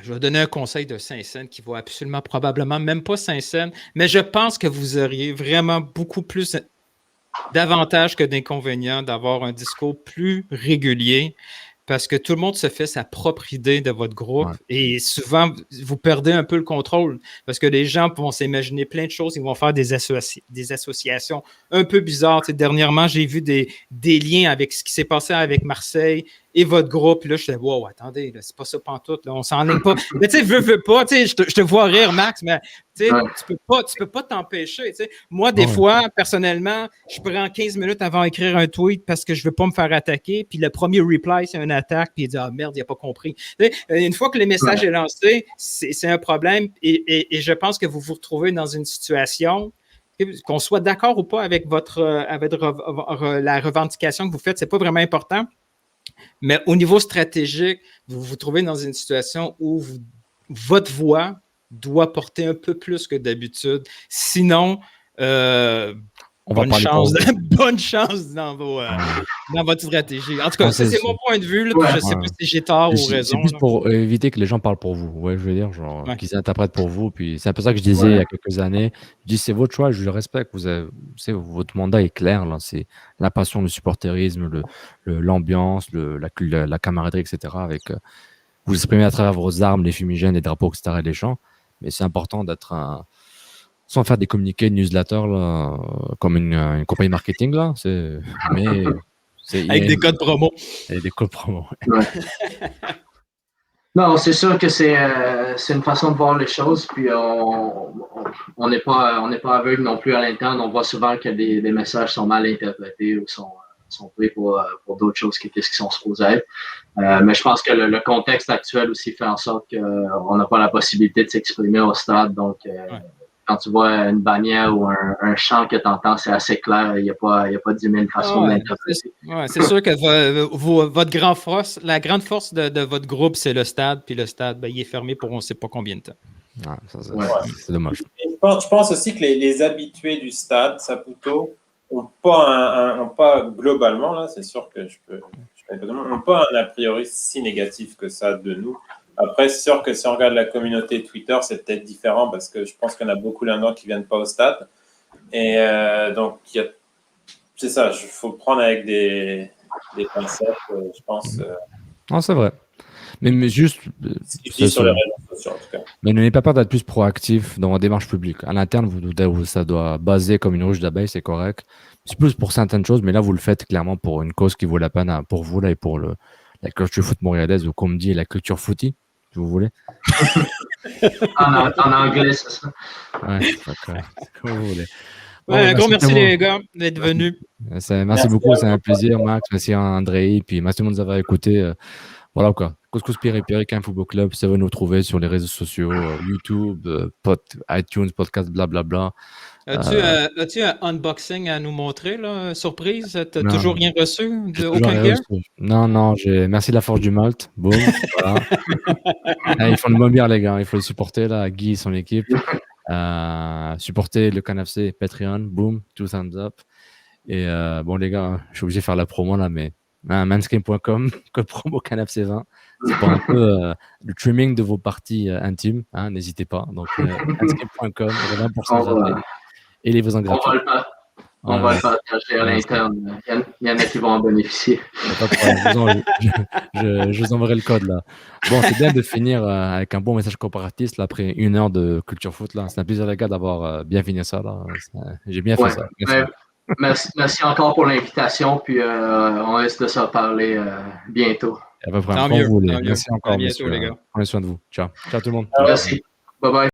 Je vais donner un conseil de Saint-Saëns qui vaut absolument probablement même pas Saint-Saëns, mais je pense que vous auriez vraiment beaucoup plus d'avantages que d'inconvénients d'avoir un discours plus régulier. Parce que tout le monde se fait sa propre idée de votre groupe et souvent, vous perdez un peu le contrôle parce que les gens vont s'imaginer plein de choses, ils vont faire des associations un peu bizarres. Tu sais, dernièrement, j'ai vu des liens avec ce qui s'est passé avec Marseille et votre groupe. Puis là, je disais, wow, attendez, là, c'est pas ça pantoute, là, on s'enligne pas. Mais tu sais, veux pas, tu sais, je te vois rire, Max, mais tu sais, tu peux pas t'empêcher. Tu sais. Moi, des fois, personnellement, je prends 15 minutes avant d'écrire un tweet parce que je veux pas me faire attaquer. Puis le premier reply, c'est une attaque. Puis il dit, ah merde, il a pas compris. Tu sais, une fois que le message est lancé, c'est un problème. Et je pense que vous vous retrouvez dans une situation, qu'on soit d'accord ou pas avec la revendication que vous faites, c'est pas vraiment important. Mais au niveau stratégique, vous vous trouvez dans une situation où votre voix doit porter un peu plus que d'habitude. Sinon, bonne chance dans votre stratégie. En tout cas, c'est mon point de vue. Là, je ne sais pas si j'ai tort ou raison. C'est plus pour éviter que les gens parlent pour vous. Ouais, je veux dire, qu'ils interprètent pour vous. Puis c'est un peu ça que je disais il y a quelques années. Je dis, c'est votre choix, je le respecte. Votre mandat est clair. Là. C'est la passion, le supporterisme, l'ambiance, la camaraderie, etc. Vous exprimez à travers vos armes, les fumigènes, les drapeaux, etc. et les chants. Mais c'est important d'être sans faire des communiqués de newsletter là, comme une compagnie marketing là, avec des codes promo. Et des codes promo. Non, c'est sûr que c'est une façon de voir les choses, puis on n'est pas aveugle non plus à l'interne. On voit souvent que des messages sont mal interprétés ou sont pris pour d'autres choses que ce qu'ils sont supposés être. Mais je pense que le contexte actuel aussi fait en sorte qu'on n'a pas la possibilité de s'exprimer au stade, donc quand tu vois une bannière ou un chant que tu entends, c'est assez clair. Il n'y a pas 10 000 façons de l'interpréter. C'est sûr que la grande force de votre groupe, c'est le stade. Puis le stade, il est fermé pour on ne sait pas combien de temps. C'est dommage. Je pense aussi que les habitués du stade, Saputo, n'ont pas globalement, là, c'est sûr que n'ont pas un a priori si négatif que ça de nous. Après, c'est sûr que si on regarde la communauté Twitter, c'est peut-être différent parce que je pense qu'il y en a beaucoup là-dedans qui ne viennent pas au stade. Et donc, il y a c'est ça, il faut prendre avec des pincettes, je pense. Non, c'est vrai. Mais juste. Ce qu'il dit sur les réseaux sociaux, en tout cas. Mais n'ayez pas peur d'être plus proactif dans la démarche publique. À l'interne, ça doit baser comme une ruche d'abeilles, c'est correct. C'est plus pour certaines choses, mais là, vous le faites clairement pour une cause qui vaut la peine pour vous là, et pour la culture foot montréalaise, ou comme dit, la culture footy, si vous voulez. En anglais, c'est ça. Ouais, d'accord. Comme vous voulez. Ouais, un gros merci les gars d'être venus. Merci beaucoup, c'est un plaisir, Max. Merci à André, puis merci tout le monde d'avoir écouté. Voilà quoi. Couscous Périphérique, un football club, ça va nous trouver sur les réseaux sociaux, YouTube, iTunes, podcast, blablabla. As-tu un unboxing à nous montrer, là? Surprise? T'as toujours rien reçu? Aucun gear? Non, merci de la force du Malte. Boum. Voilà. Ils font le bon bien, les gars. Il faut le supporter, là. Guy et son équipe. Supporter le CanFC, Patreon. Boum. Two thumbs up. Et bon, les gars, je suis obligé de faire la promo, là, mais manscaped.com, code promo CanFC20. C'est pour un peu le trimming de vos parties intimes. Hein, n'hésitez pas. Donc, manscaped.com, 20% de rabais. Et les vos gratuits. On va le partager à l'interne. Il y en a qui vont en bénéficier. Pas de problème. Je vous enverrai le code là. Bon, c'est bien de finir avec un bon message corporatiste là, après 1 heure de culture foot. Là. C'est un plaisir, les gars, d'avoir bien fini ça. Là. J'ai bien fait ça. Merci encore pour l'invitation. Puis on risque de se reparler bientôt. Merci encore, bientôt, les gars. Prenez soin de vous. Ciao. Ciao tout le monde. Merci. Bye bye.